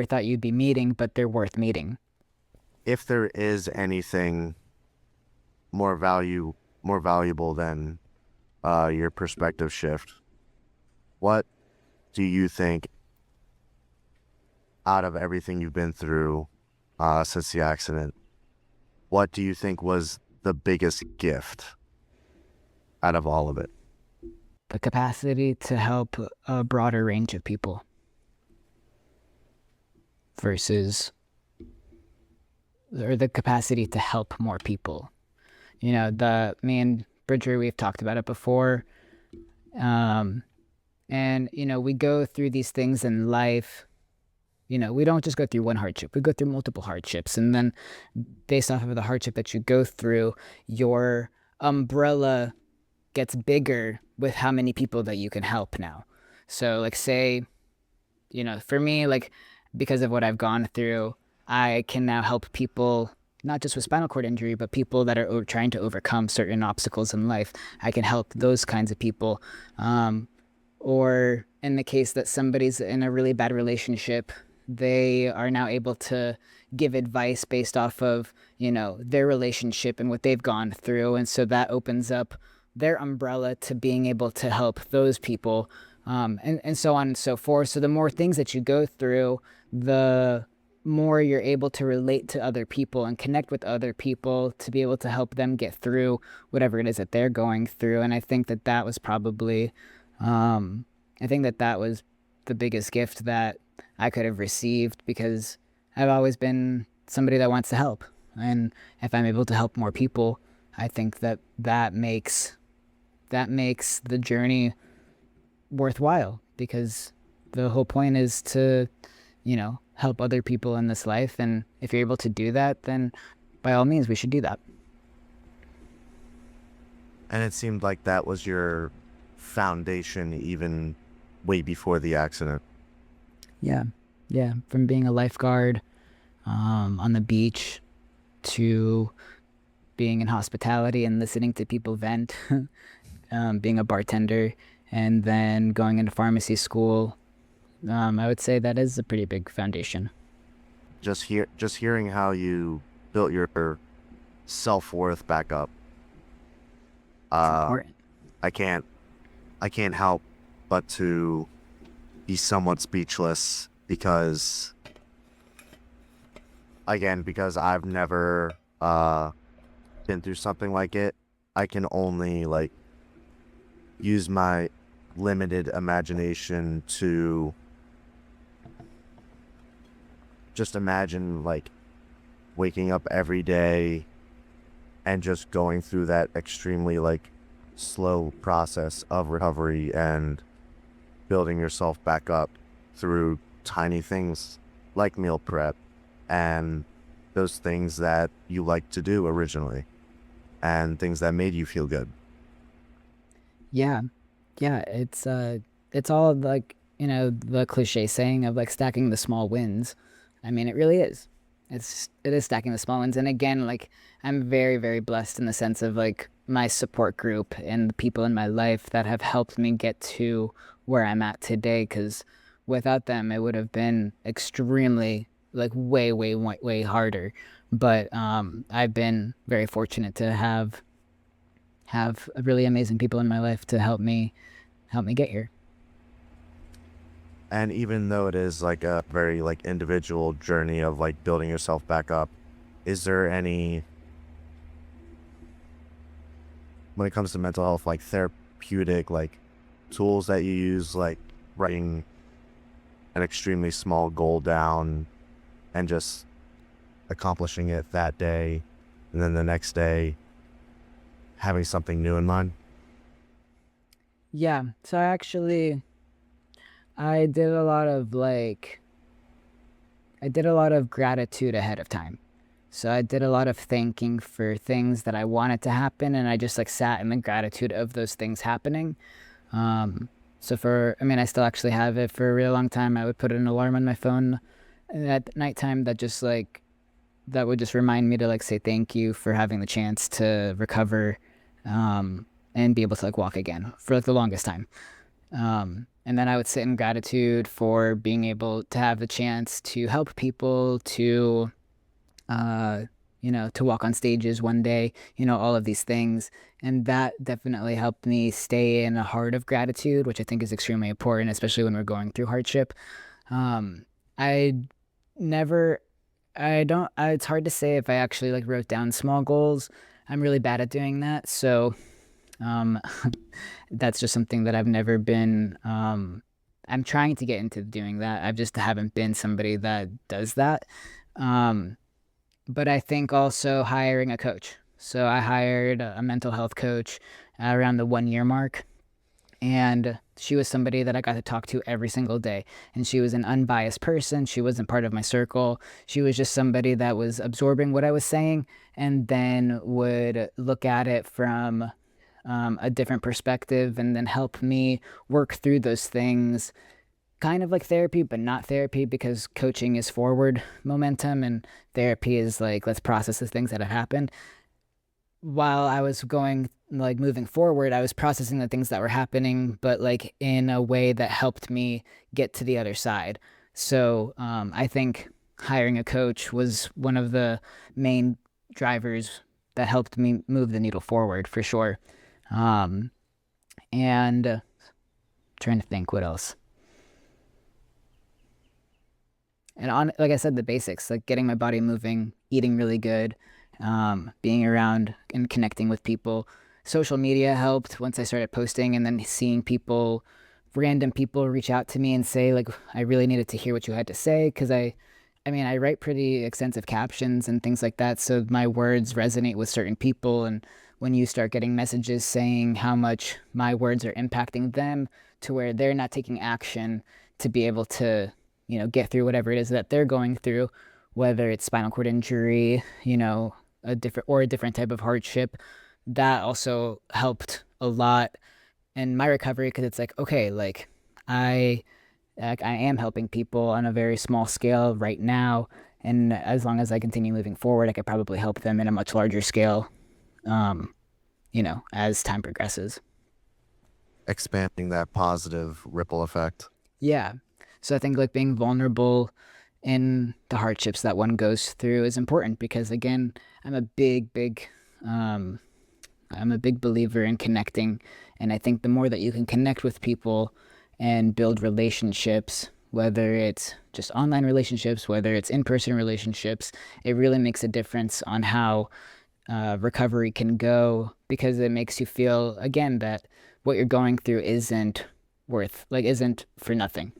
thought you'd be meeting, but they're worth meeting. If there is anything more valuable than your perspective shift, what do you think out of everything you've been through since the accident, what do you think was the biggest gift out of all of it? The capacity to help a broader range of people versus, or the capacity to help more people. The me and Bridger, we've talked about it before. Um, and, we go through these things in life. We don't just go through one hardship, we go through multiple hardships. And then, based off of the hardship that you go through, your umbrella gets bigger with how many people that you can help now. So, like, say, for me, like, because of what I've gone through, I can now help people not just with spinal cord injury, but people that are trying to overcome certain obstacles in life. I can help those kinds of people. Or in the case that somebody's in a really bad relationship, they are now able to give advice based off of, their relationship and what they've gone through. And so that opens up their umbrella to being able to help those people, and so on and so forth. So the more things that you go through, the more you're able to relate to other people and connect with other people to be able to help them get through whatever it is that they're going through. And I think that that was probably, I think that that was the biggest gift that I could have received because I've always been somebody that wants to help. And if I'm able to help more people, I think that that makes the journey worthwhile because the whole point is to, help other people in this life. And if you're able to do that, then by all means, we should do that. And it seemed like that was your foundation even way before the accident. Yeah. Yeah. From being a lifeguard on the beach to being in hospitality and listening to people vent, being a bartender, and then going into pharmacy school. I would say that is a pretty big foundation. Just hearing how you built your self-worth back up. It's Uh, important. I can't I can't help but to be somewhat speechless because because I've never been through something like it. I can only like use my limited imagination to just imagine like waking up every day and just going through that extremely like slow process of recovery and building yourself back up through tiny things like meal prep and those things that you like to do originally and things that made you feel good. Yeah. Yeah. It's all like, the cliche saying of like stacking the small wins. I mean, it really is. it is stacking the small ones. And again, like I'm very, very blessed in the sense of like my support group and the people in my life that have helped me get to where I'm at today. Because without them, it would have been extremely like way, way, way, way harder. But I've been very fortunate to have really amazing people in my life to help me get here. And even though it is like a very like individual journey of like building yourself back up, is there any, when it comes to mental health, like therapeutic like tools that you use, like writing an extremely small goal down and just accomplishing it that day, and then the next day having something new in mind? Yeah, so I did a lot of I did a lot of gratitude ahead of time. So I did a lot of thanking for things that I wanted to happen, and I just like sat in the gratitude of those things happening. Um, so I mean, I still actually have it for a really long time. I would put an alarm on my phone at nighttime that just like that would just remind me to like say thank you for having the chance to recover, and be able to like walk again for like the longest time. And then I would sit in gratitude for being able to have the chance to help people, uh, to walk on stages one day, all of these things. And that definitely helped me stay in a heart of gratitude, which I think is extremely important, especially when we're going through hardship. Um, I never, I don't, it's hard to say if I actually like wrote down small goals. I'm really bad at doing that. So, um, that's just something that I've never been. I'm trying to get into doing that. I just haven't been somebody that does that. Um, but I think also hiring a coach. So I hired a mental health coach around the 1 year mark, and she was somebody that I got to talk to every single day. And she was an unbiased person. She wasn't part of my circle. She was just somebody that was absorbing what I was saying and then would look at it from a different perspective and then help me work through those things, kind of like therapy, but not therapy because coaching is forward momentum and therapy is like, let's process the things that have happened. While I was going, like moving forward, I was processing the things that were happening, but like in a way that helped me get to the other side. So I think hiring a coach was one of the main drivers that helped me move the needle forward for sure. Um, and trying to think what else. And on, like I said, the basics, like getting my body moving, eating really good, being around and connecting with people. Social media helped once I started posting, and then seeing people, random people, reach out to me and say like, I really needed to hear what you had to say because I mean, I write pretty extensive captions and things like that, so my words resonate with certain people. And when you start getting messages saying how much my words are impacting them to where they're not taking action to be able to, get through whatever it is that they're going through, whether it's spinal cord injury, a different type of hardship, that also helped a lot in my recovery because it's like, okay, I I am helping people on a very small scale right now, and as long as I continue moving forward, I could probably help them in a much larger scale, um, as time progresses. Expanding that positive ripple effect. Yeah. So I think like being vulnerable in the hardships that one goes through is important because again, I'm a big, big, um, I'm a big believer in connecting, and I think the more that you can connect with people and build relationships, whether it's just online relationships, whether it's in-person relationships, it really makes a difference on how recovery can go because it makes you feel again that what you're going through isn't for nothing.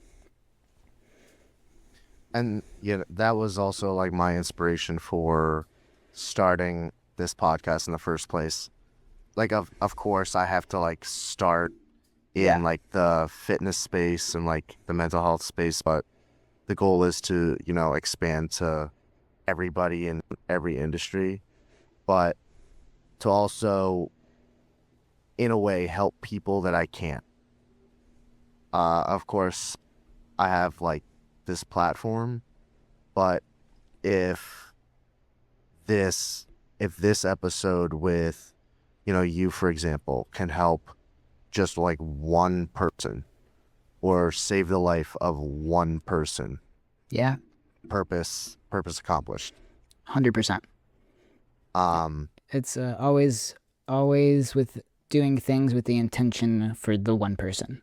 And yeah, that was also like my inspiration for starting this podcast in the first place. Like of course I have to like start in Yeah. like the fitness space and like the mental health space, but the goal is to, expand to everybody in every industry, but to also in a way help people that I can't. Of course I have like this platform, but if this if this episode with, you know, you for example, can help just like one person or save the life of one person, Yeah, purpose accomplished. 100%. Um, It's always with doing things with the intention for the one person.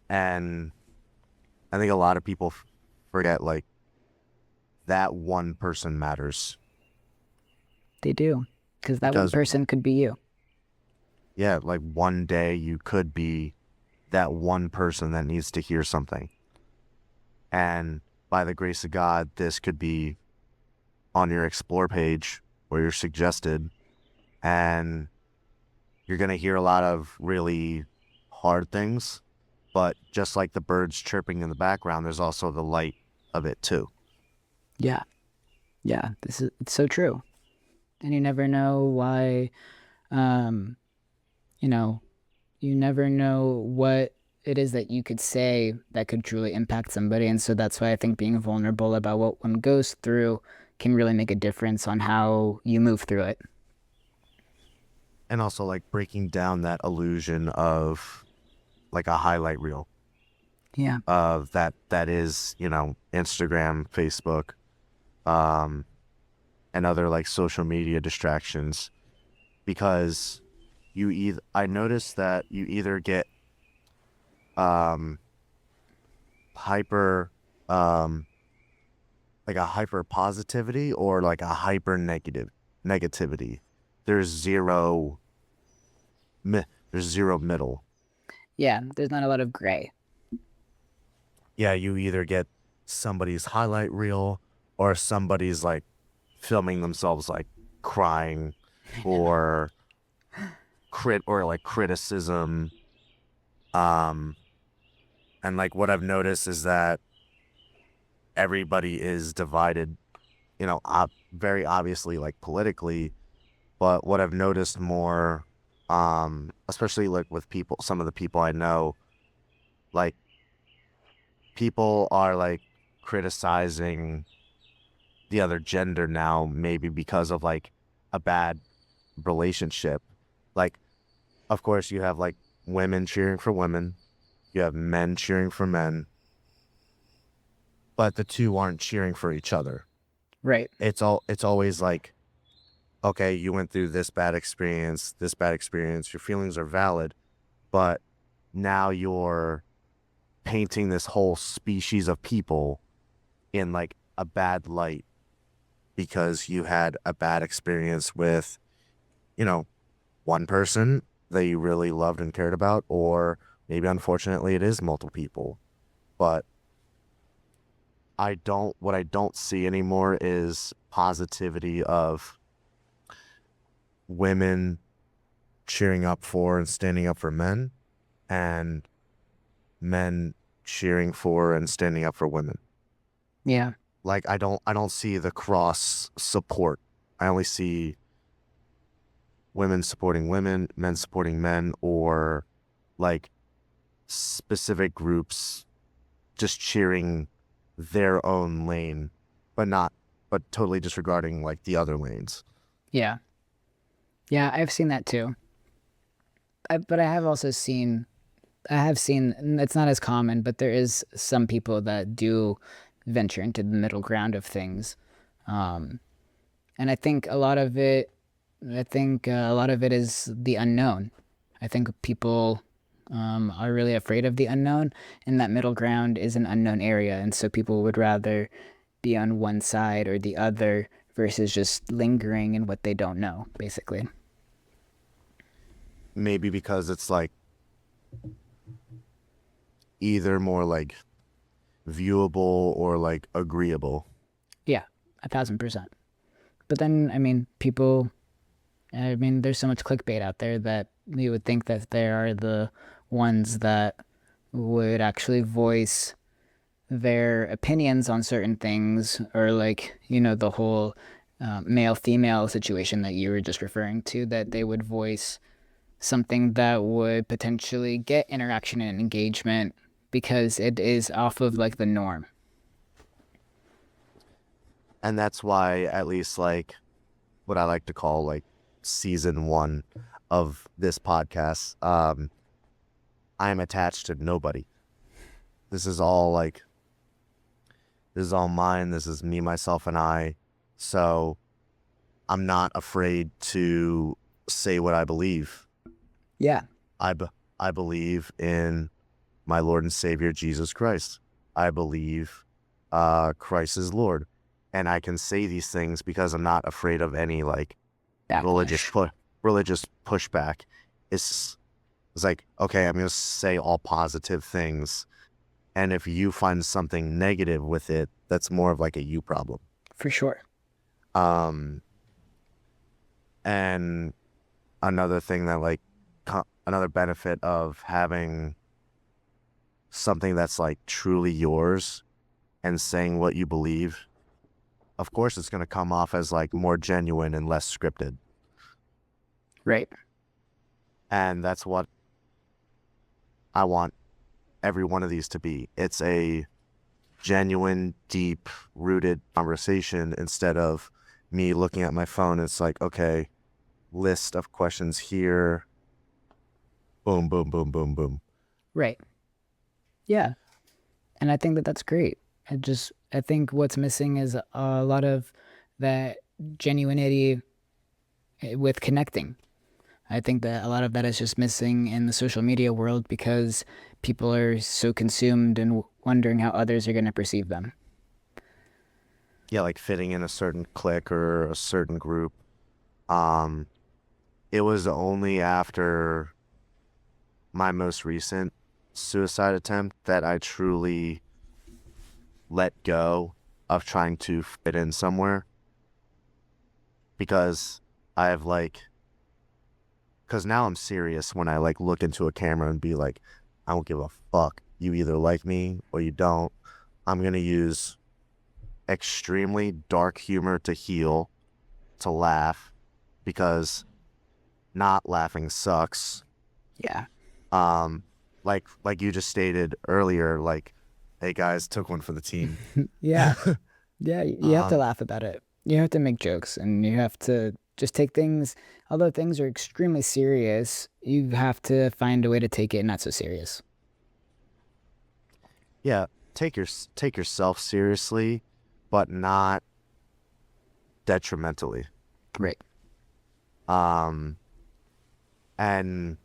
and I think a lot of people forget like that one person matters They do, because that one because person could be you. yeah, like one day you could be that one person that needs to hear something. And by the grace of God, this could be on your explore page where you're suggested, and you're going to hear a lot of really hard things. But just like the birds chirping in the background, there's also the light of it too. Yeah, yeah. It's so true, and you never know why. Um, you know, you never know what it is that you could say that could truly impact somebody, and so that's why I think being vulnerable about what one goes through can really make a difference on how you move through it. And also like breaking down that illusion of like a highlight reel Yeah, of that is, you know, Instagram, Facebook, um, and other like social media distractions because you either I noticed that you either get um hyper um like a hyper positivity or like a hyper negativity. There's zero there's zero middle. yeah. There's not a lot of gray. Yeah, you either get somebody's highlight reel or somebody's like filming themselves like crying or like criticism. Um and like what I've noticed is that everybody is divided, you know, very obviously like politically, but what I've noticed more, especially like with people, some of the people I know, like people are like criticizing the other gender now, maybe because of like a bad relationship. Like, of course, you have like women cheering for women, you have men cheering for men, but the two aren't cheering for each other. Right. It's always like, okay, you went through this bad experience, your feelings are valid, but now you're painting this whole species of people in like a bad light because you had a bad experience with, you know, one person that you really loved and cared about, or maybe unfortunately it is multiple people. But what I don't see anymore is positivity of women cheering up for and standing up for men and men cheering for and standing up for women. Yeah. Like I don't see the cross support. I only see women supporting women, men supporting men, or like specific groups just cheering their own lane, but not but totally disregarding like the other lanes. Yeah. Yeah. I've seen that too. But I have seen, it's not as common, but there is some people that do venture into the middle ground of things. Um, and I think a lot of it is the unknown. I think people are really afraid of the unknown, and that middle ground is an unknown area. And so people would rather be on one side or the other versus just lingering in what they don't know, basically. Maybe because it's like either more like viewable or like agreeable. Yeah, 1,000%. But then, there's so much clickbait out there that you would think that they are the ones that would actually voice their opinions on certain things, or like, the whole male female situation that you were just referring to, that they would voice something that would potentially get interaction and engagement because it is off of like the norm. And that's why, at least like what I like to call like season one of this podcast, I am attached to nobody. This is all like, this is all mine. This is me, myself, and I. So I'm not afraid to say what I believe. Yeah. I, I believe in my Lord and Savior, Jesus Christ. I believe Christ is Lord. And I can say these things because I'm not afraid of any like religious Backlash. religious pushback. It's it's like, okay, I'm gonna say all positive things, and if you find something negative with it, that's more of like a you problem. For sure. Um, and another thing that like another benefit of having something that's like truly yours and saying what you believe, of course, it's gonna come off as like more genuine and less scripted, Right. and that's what I want every one of these to be. It's a genuine, deep rooted conversation instead of me looking at my phone. It's like, okay, list of questions here. Boom, boom, boom, boom, boom. Right. Yeah. And I think that that's great. I think what's missing is a lot of that genuinity with connecting. I think that a lot of that is just missing in the social media world because people are so consumed and wondering how others are going to perceive them. Yeah, like fitting in a certain clique or a certain group. Um, it was only after my most recent suicide attempt that I truly let go of trying to fit in somewhere because I have like, because now I'm serious when I like look into a camera and be like, I don't give a fuck. You either like me or you don't. I'm going to use extremely dark humor to heal, to laugh, because not laughing sucks. Yeah. Um, like you just stated earlier, like, hey guys, took one for the team. Yeah. Yeah. You have to um, laugh about it. You have to make jokes and you have to just take things, although things are extremely serious, you have to find a way to take it not so serious. yeah, take yourself seriously, but not detrimentally. Right. Um, and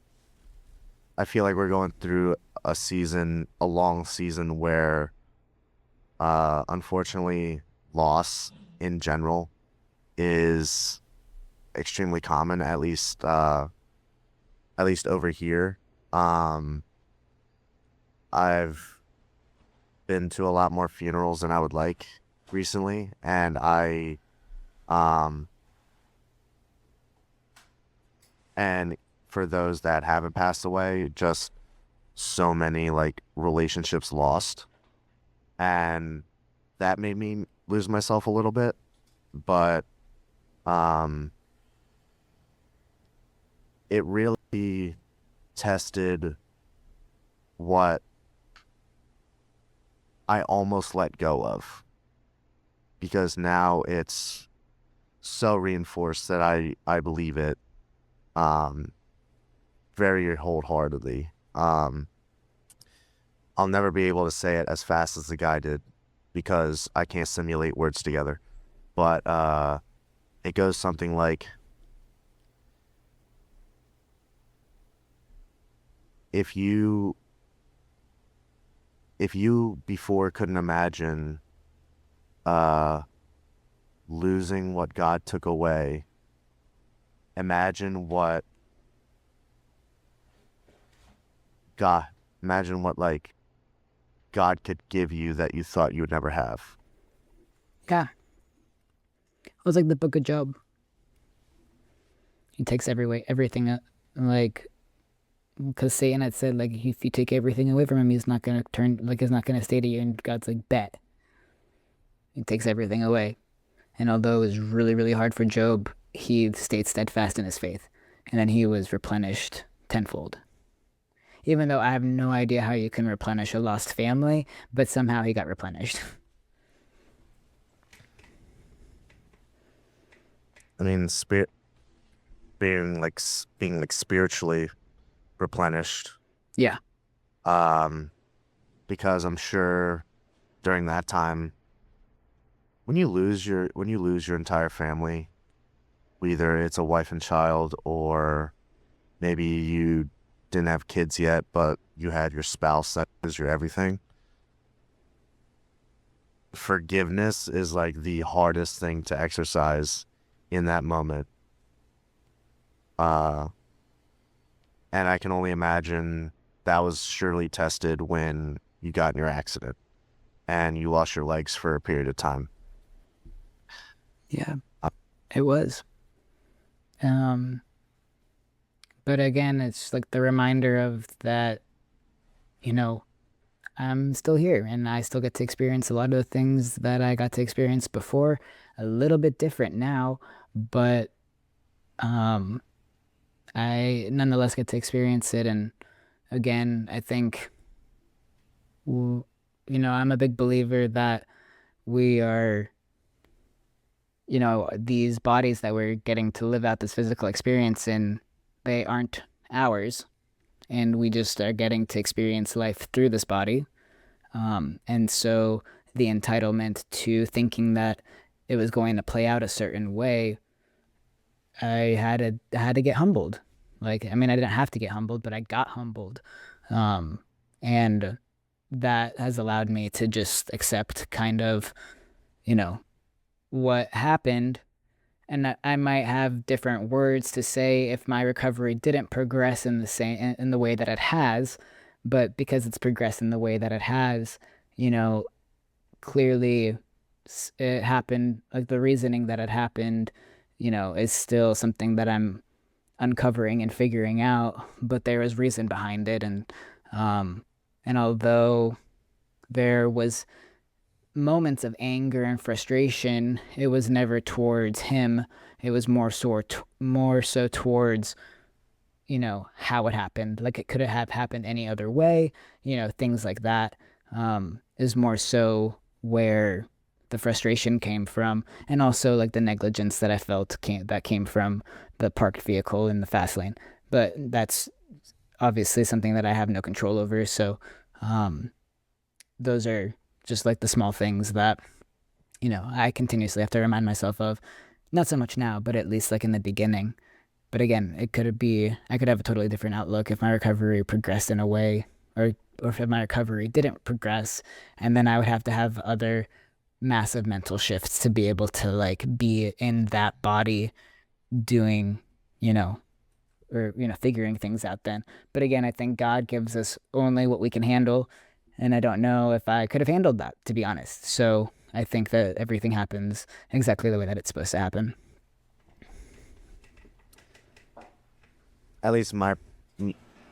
I feel like we're going through a long season where, unfortunately, loss in general is extremely common, at least over here. Um, I've been to a lot more funerals than I would like recently, and um, and for those that haven't passed away, just so many like relationships lost, and that made me lose myself a little bit. But um, it really tested what I almost let go of because now it's so reinforced that I believe it um very wholeheartedly. I'll never be able to say it as fast as the guy did because I can't simulate words together. But it goes something like, if you if you before couldn't imagine uh losing what God took away, imagine what God imagine what like God could give you that you thought you would never have. Yeah. It was like the book of Job. He takes everything, like, because Satan had said, like, if you take everything away from him, he's not going to turn, like, he's not going to stay to you. And God's like, bet. He takes everything away. And although it was really, really hard for Job, he stayed steadfast in his faith. And then he was replenished tenfold. Even though I have no idea how you can replenish a lost family, but somehow he got replenished. I mean, spirit being like spiritually replenished. Yeah. Um, because I'm sure during that time, when you lose your entire family, either it's a wife and child, or maybe you didn't have kids yet, but you had your spouse that is your everything. Forgiveness is like the hardest thing to exercise in that moment. Uh, and I can only imagine that was surely tested when you got in your accident and you lost your legs for a period of time. Yeah, it was. Um, but again, it's like the reminder of that, you know, I'm still here and I still get to experience a lot of the things that I got to experience before, a little bit different now, but um, I nonetheless get to experience it. And again, I think, I'm a big believer that we are, these bodies that we're getting to live out this physical experience in, they aren't ours. And we just are getting to experience life through this body. And so the entitlement to thinking that it was going to play out a certain way, I had to get humbled. Like, I mean, I didn't have to get humbled, but I got humbled. Um, and that has allowed me to just accept kind of, you know, what happened. And that I might have different words to say if my recovery didn't progress in the way that it has, but because it's progressed in the way that it has, you know, clearly it happened, like the reasoning that it happened, is still something that I'm uncovering and figuring out, but there was reason behind it. Um and although there was moments of anger and frustration, it was never towards him. It was more so towards, how it happened. Like it could have happened any other way, things like that. Is more so where the frustration came from, and also like the negligence that I felt came from the parked vehicle in the fast lane. But that's obviously something that I have no control over. So, um, those are just like the small things that, I continuously have to remind myself of. Not so much now, but at least like in the beginning. But again, I could have a totally different outlook if my recovery progressed in a way, or if my recovery didn't progress. And then I would have to have other massive mental shifts to be able to like be in that body doing, you know, figuring things out then. But again, I think God gives us only what we can handle. And I don't know if I could have handled that, to be honest. So I think that everything happens exactly the way that it's supposed to happen. At least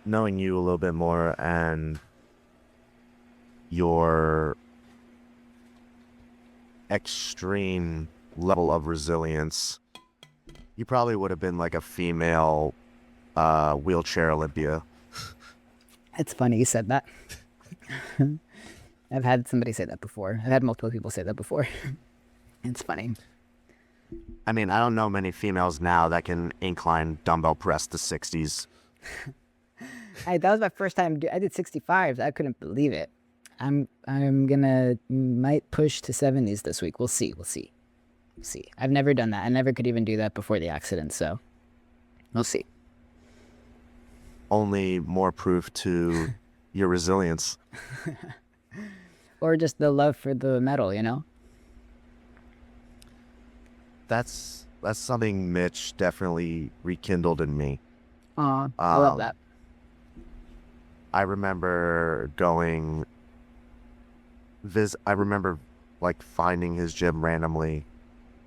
knowing you a little bit more and your extreme level of resilience, you probably would have been like a female wheelchair Olympia. It's funny you said that. I've had somebody say that before. I've had multiple people say that before. It's funny. I mean, I don't know many females now that can incline dumbbell press to 60s. That was my first time. I did 65s. I couldn't believe it. I'm gonna might push to 70s this week. We'll see. We'll see. We'll see. I've never done that. I never could even do that before the accident. So we'll see. Only more proof to your resilience. Or just the love for the metal, you know? That's something Mitch definitely rekindled in me. Aw, I love Um, that. I remember I remember like finding his gym randomly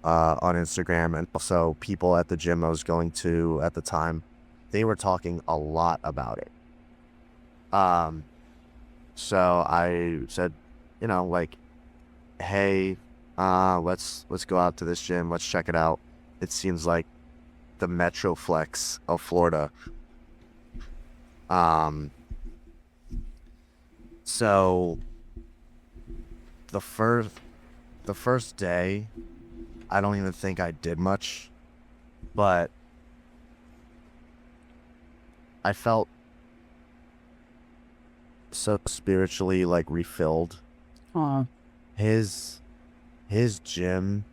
on Instagram, and also people at the gym I was going to at the time, they were talking a lot about it. Um, so I said, like, hey, let's go out to this gym, let's check it out. It seems like the Metroflex of Florida. Um, so the first the first day, I don't even think I did much. but I felt so spiritually like refilled. Oh, His his gym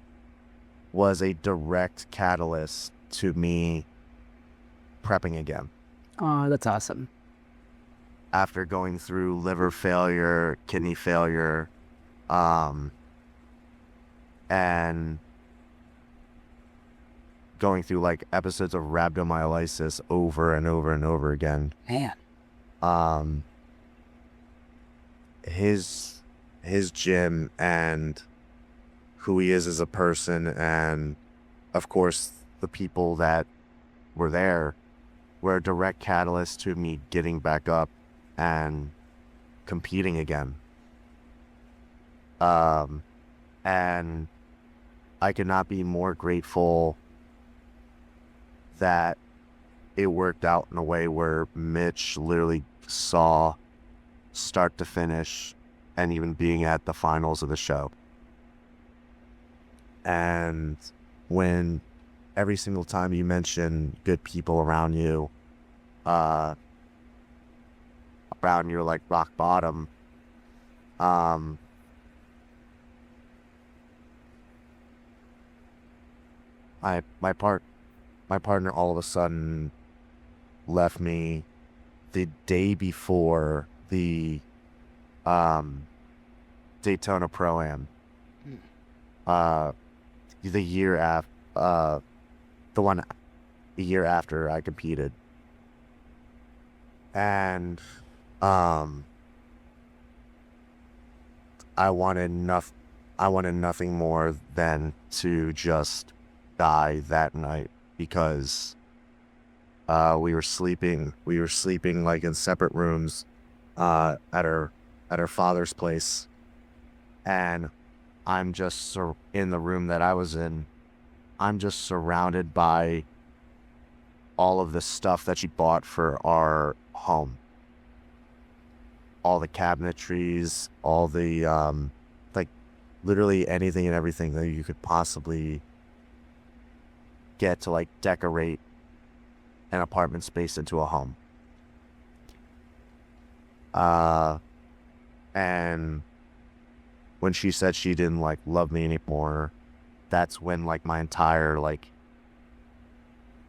was a direct catalyst to me prepping again. oh, that's awesome. After going through liver failure, kidney failure, um, and going through like episodes of rhabdomyolysis over and over and over again. Man. Um, his his gym and who he is as a person, and of course the people that were there, were a direct catalyst to me getting back up and competing again. Um, and I could not be more grateful that it worked out in a way where Mitch literally saw start to finish and even being at the finals of the show. And when every single time you mention good people around you, uh, around your like rock bottom, um, I my partner all of a sudden left me the day before the um, Daytona Pro Am. Uh, the year after, the one the year after I competed, and um, I wanted nothing. I wanted nothing more than to just die that night because we were sleeping. We were sleeping like in separate rooms at her father's place, and I'm just in the room that I was in. I'm just surrounded by all of the stuff that she bought for our home. All the cabinetries, all the like literally anything and everything that you could possibly get to like decorate an apartment space into a home. And when she said she didn't like love me anymore, that's when like my entire like,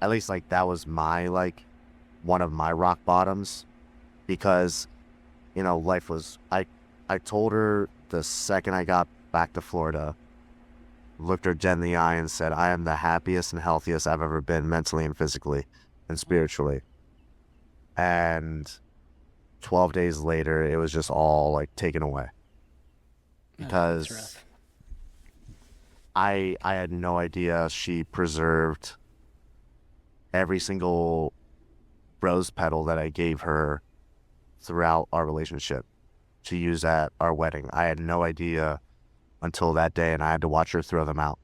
at least like that was my like one of my rock bottoms, because life was, I told her the second I got back to Florida, looked her dead in the eye and said, I am the happiest and healthiest I've ever been, mentally and physically and spiritually. And 12 days later, it was just all like taken away That's because rough. I had no idea she preserved every single rose petal that I gave her throughout our relationship to use at our wedding. I had no idea until that day, and I had to watch her throw them out.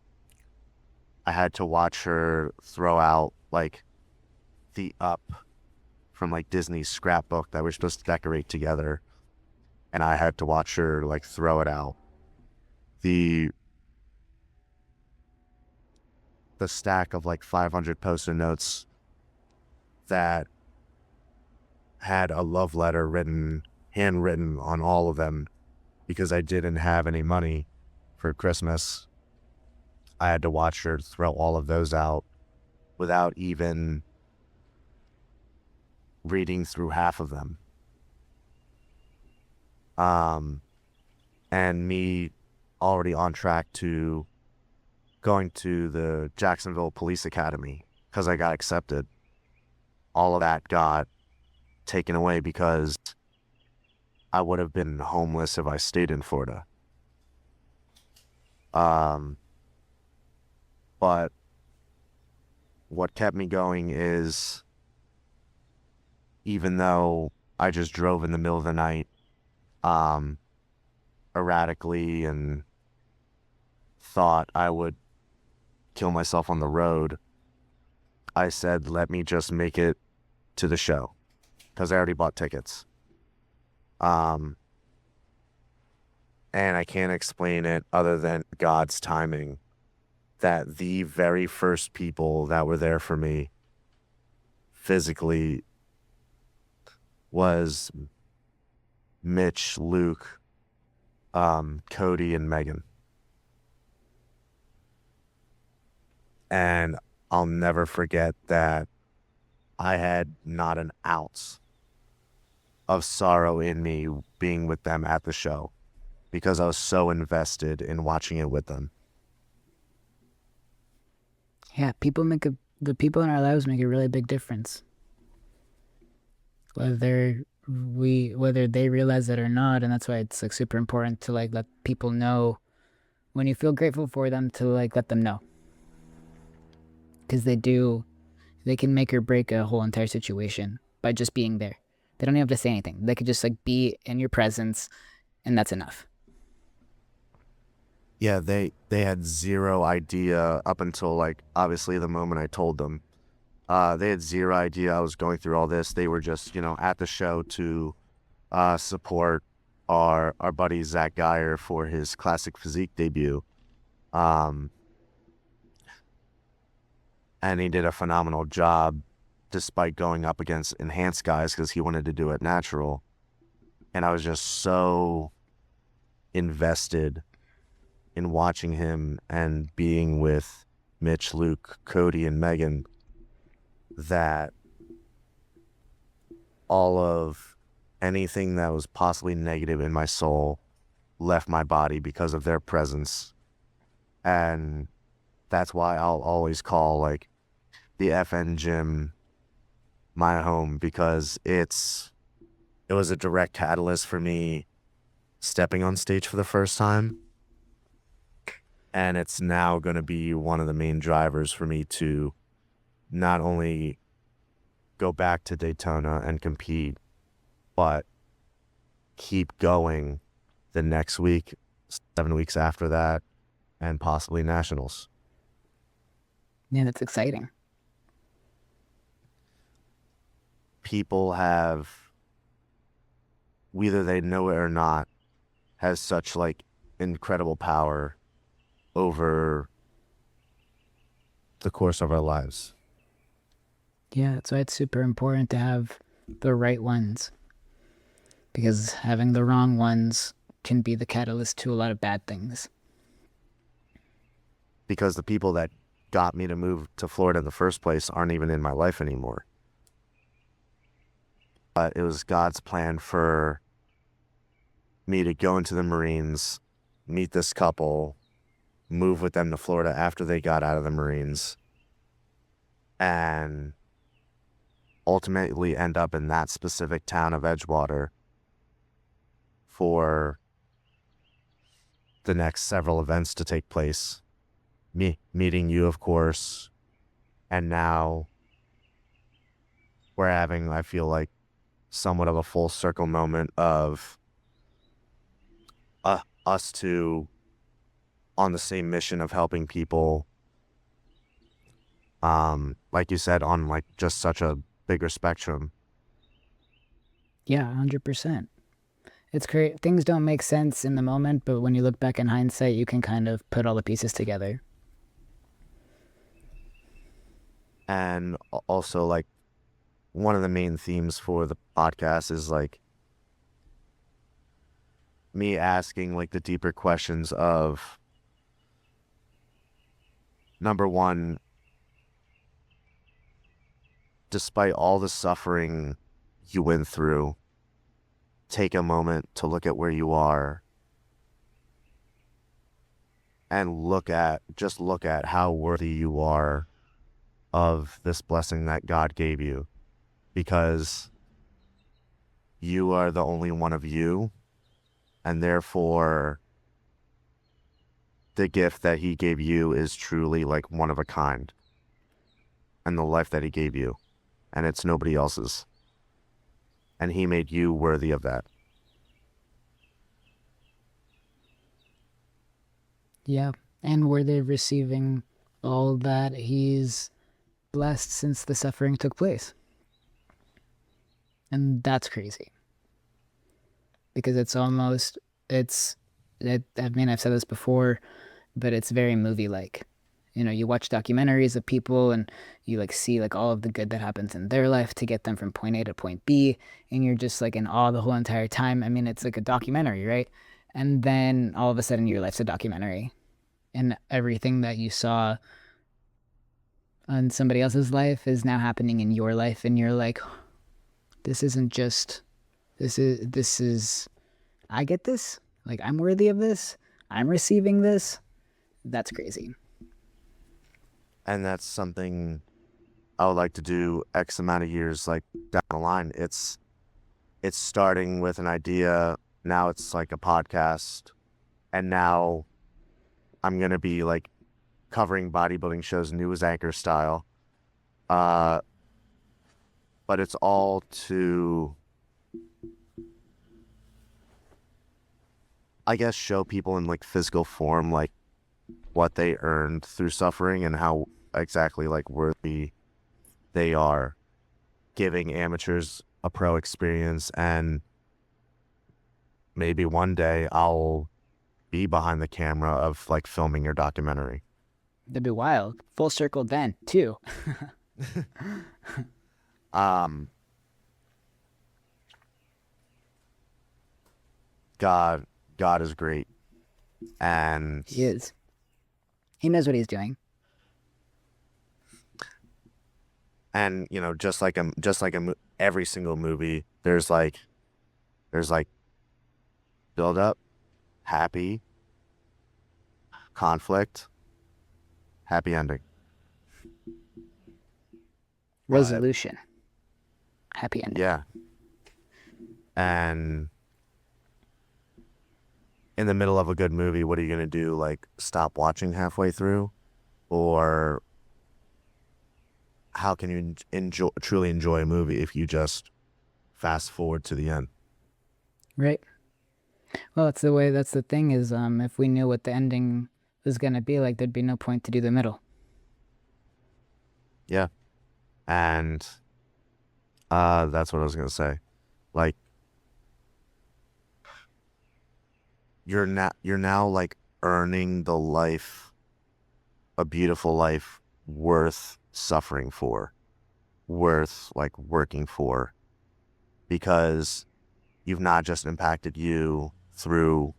I had to watch her throw out like the up from like Disney's scrapbook that we're supposed to decorate together, and I had to watch her like throw it out. The the stack of like 500 post-it notes that had a love letter written, handwritten on all of them, because I didn't have any money for Christmas. I had to watch her throw all of those out without even reading through half of them. Um, and me already on track to going to the Jacksonville Police Academy because I got accepted. All of that got taken away because I would have been homeless if I stayed in Florida. Um, but what kept me going is, even though I just drove in the middle of the night, um, erratically, and thought I would kill myself on the road, I said, let me just make it to the show because I already bought tickets. Um, and I can't explain it other than God's timing. that the very first people that were there for me physically was Mitch, Luke, Cody, and Megan. And I'll never forget that I had not an ounce of sorrow in me being with them at the show because I was so invested in watching it with them. Yeah, the people in our lives make a really big difference. Whether whether they realize it or not, and that's why it's like super important to like let people know when you feel grateful for them to like let them know. Because they can make or break a whole entire situation by just being there. They don't even have to say anything. They could just like be in your presence and that's enough. Yeah, they had zero idea up until like obviously the moment I told them. They had zero idea I was going through all this. They were just, at the show to support our buddy Zach Geyer for his classic physique debut. Um, and he did a phenomenal job despite going up against enhanced guys because he wanted to do it natural. And I was just so invested in watching him and being with Mitch, Luke, Cody, and Megan that all of anything that was possibly negative in my soul left my body because of their presence. And that's why I'll always call like the FN gym my home because it was a direct catalyst for me stepping on stage for the first time. And it's now going to be one of the main drivers for me to not only go back to Daytona and compete, but keep going the next week, 7 weeks after that, and possibly nationals. Yeah, that's exciting. People have, whether they know it or not, has such like incredible power over the course of our lives. Yeah, that's why it's super important to have the right ones because having the wrong ones can be the catalyst to a lot of bad things. Because the people that got me to move to Florida in the first place aren't even in my life anymore. But it was God's plan for me to go into the Marines, meet this couple, move with them to Florida after they got out of the Marines, and ultimately end up in that specific town of Edgewater for the next several events to take place. Me meeting you, of course, and now we're having, I feel like, somewhat of a full circle moment of us two on the same mission of helping people. Like you said, on like just such a bigger spectrum. Yeah, 100%. It's great. Things don't make sense in the moment, but when you look back in hindsight, you can kind of put all the pieces together. And also, like, one of the main themes for the podcast is like me asking like the deeper questions of number one, despite all the suffering you went through, take a moment to look at where you are and look at how worthy you are of this blessing that God gave you, because you are the only one of you, and therefore the gift that he gave you is truly like one of a kind, and the life that he gave you, and it's nobody else's, and he made you worthy of that. Yeah. And were they receiving all that he's blessed since the suffering took place? And that's crazy. Because it's almost, I mean, I've said this before, but it's very movie like. you watch documentaries of people and you like see like all of the good that happens in their life to get them from point A to point B, and you're just like in awe the whole entire time. I mean, it's like a documentary, right? And then all of a sudden your life's a documentary, and everything that you saw on somebody else's life is now happening in your life, and you're like, this isn't just this is I get this. Like, I'm worthy of this. I'm receiving this. That's crazy. And that's something I would like to do X amount of years like down the line. It's starting with an idea. Now it's like a podcast, and now I'm gonna be like covering bodybuilding shows news anchor style. Uh, but it's all to, I guess, show people in like physical form like what they earned through suffering and how exactly like worthy they are, giving amateurs a pro experience. And maybe one day I'll be behind the camera of like filming your documentary. That'd be wild. Full circle then, too. Um, God, God is great, and He is. He knows what he's doing. every single movie, there's like build up, happy, conflict, happy ending. But Resolution. Happy ending. yeah, and in the middle of a good movie, what are you gonna do? Like stop watching halfway through, or how can you truly enjoy a movie if you just fast forward to the end? Right. Well, that's the way. That's the thing is, if we knew what the ending was gonna be like, there'd be no point to do the middle. Yeah, and that's what I was gonna say. Like you're now like earning the life, a beautiful life worth suffering for, worth like working for, because you've not just impacted you through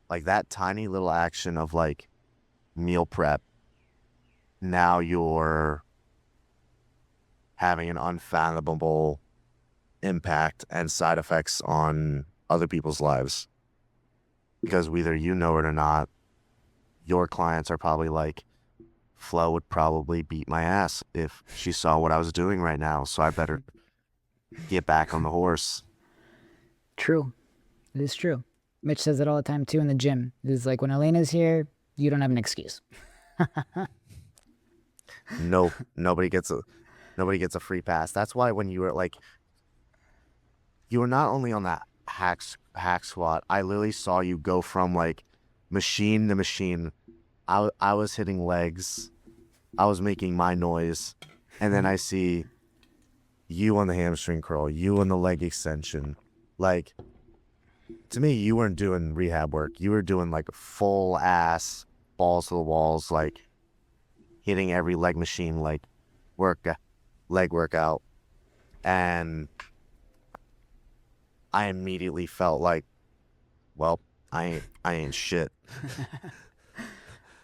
like that tiny little action of like meal prep. Now you're having an unfathomable impact and side effects on other people's lives, because whether you know it or not, your clients are probably like, Flo would probably beat my ass if she saw what I was doing right now, so I better get back on the horse. True. It is true. Mitch says it all the time too in the gym. It's like when Elena's here, you don't have an excuse. No, nobody gets a free pass. That's why when you were like, you were not only on that hack squat, I literally saw you go from like machine to machine. I was hitting legs, I was making my noise, and then I see you on the hamstring curl, you on the leg extension. Like, to me, you weren't doing rehab work. You were doing like full ass balls to the walls, like hitting every leg machine, like work, leg workout. And I immediately felt like, well, I ain't shit.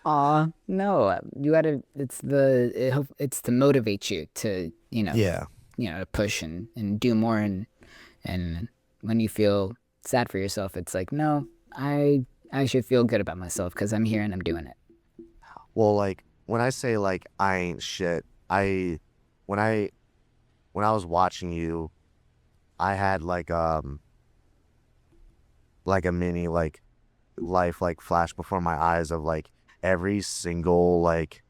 Aw, no. You gotta. It's to motivate you to Yeah. to push and do more, and when you feel sad for yourself, it's like, no, I should feel good about myself because I'm here and I'm doing it. Well, like when I say like I ain't shit, I when I when I was watching you, I had like a mini like life like flash before my eyes of like every single like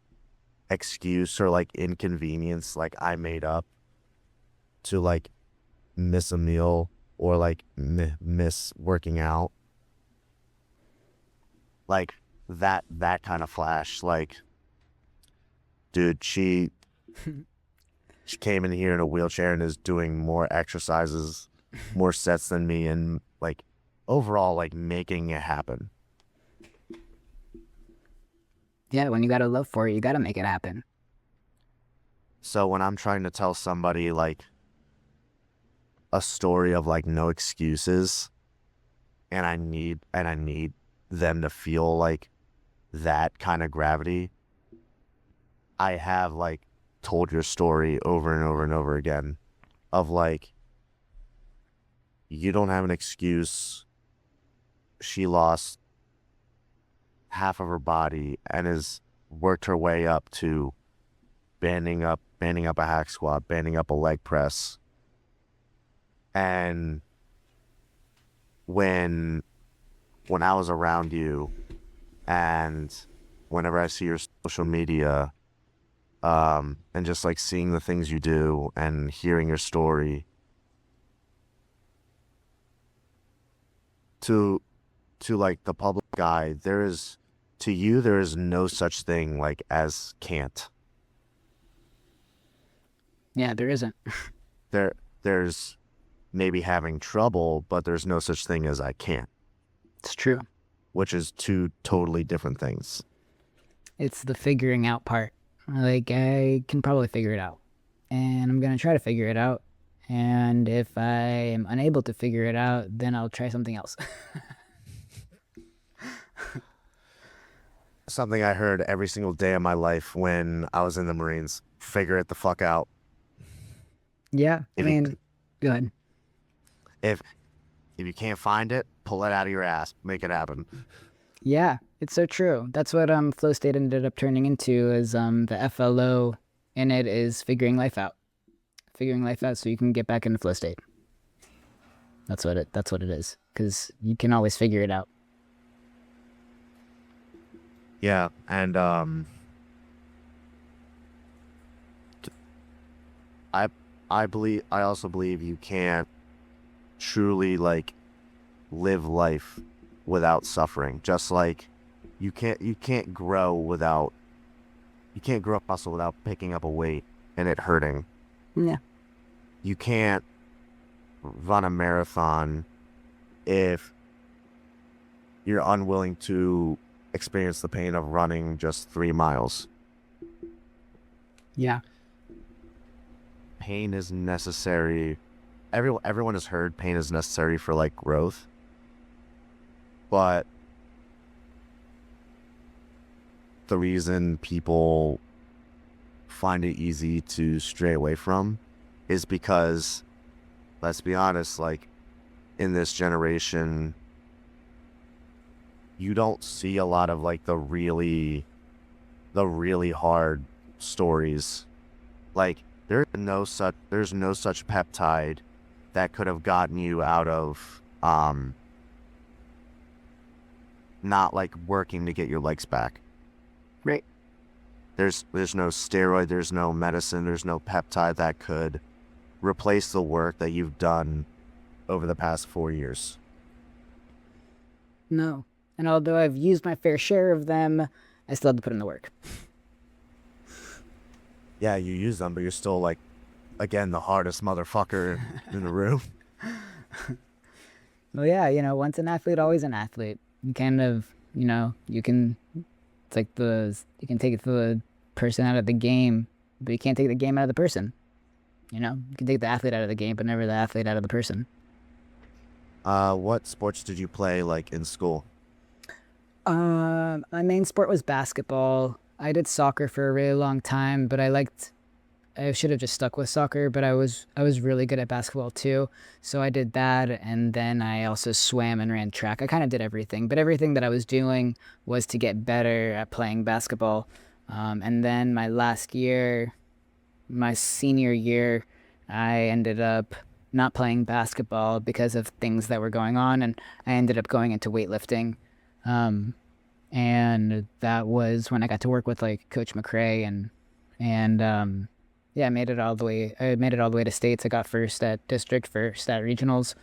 excuse or like inconvenience like I made up to like miss a meal or like miss working out, like that kind of flash. Like, dude, she came in here in a wheelchair and is doing more exercises, more sets than me, and like overall like making it happen. Yeah, when you got a love for it, you got to make it happen. So when I'm trying to tell somebody like a story of like no excuses, and I need them to feel like that kind of gravity, I have like told your story over and over and over again of like, you don't have an excuse. She lost half of her body and has worked her way up to banding up a hack squat, banding up a leg press. And when when I was around you, and whenever I see your social media, and just like seeing the things you do and hearing your story, to like the public eye, to you there is no such thing like as can't. Yeah, there isn't. There's maybe having trouble, but there's no such thing as I can't, It's true. which is two totally different things. It's the figuring out part. Like, I can probably figure it out. And I'm going to try to figure it out. And if I am unable to figure it out, then I'll try something else. Something I heard every single day of my life when I was in the Marines: figure it the fuck out. Yeah, I If you mean, go ahead. if if you can't find it, pull it out of your ass, make it happen. Yeah, it's so true. That's what flow state ended up turning into is the FLO in it is figuring life out. Figuring life out so you can get back into flow state. That's what it is. Cuz you can always figure it out. Yeah, and I I also believe you can't truly like live life without suffering. Just like you can't grow without you can't grow muscle without picking up a weight and it hurting. Yeah. You can't run a marathon if you're unwilling to experience the pain of running just 3 miles. Yeah. Pain is necessary. Everyone has heard pain is necessary for like growth, but the reason people find it easy to stray away from is because, let's be honest, like in this generation, you don't see a lot of like the really hard stories. Like there's no such peptide that could have gotten you out of not like working to get your legs back. Right. There's no steroid, there's no medicine, there's no peptide that could replace the work that you've done over the past 4 years. No. And although I've used my fair share of them, I still had to put in the work. Yeah, you use them, but you're still like, again, the hardest motherfucker in the room. Well, yeah, once an athlete, always an athlete. You kind of, you can, it's like you can take the person out of the game, but you can't take the game out of the person. You can take the athlete out of the game, but never the athlete out of the person. What sports did you play like in school? My main sport was basketball. I did soccer for a really long time, but I should have just stuck with soccer, but I was really good at basketball too. So I did that, and then I also swam and ran track. I kind of did everything, but everything that I was doing was to get better at playing basketball. And then my senior year, I ended up not playing basketball because of things that were going on, and I ended up going into weightlifting. Um, and that was when I got to work with like Coach McRae and yeah, I made it all the way. I made it all the way to states. I got first at district, first at regionals,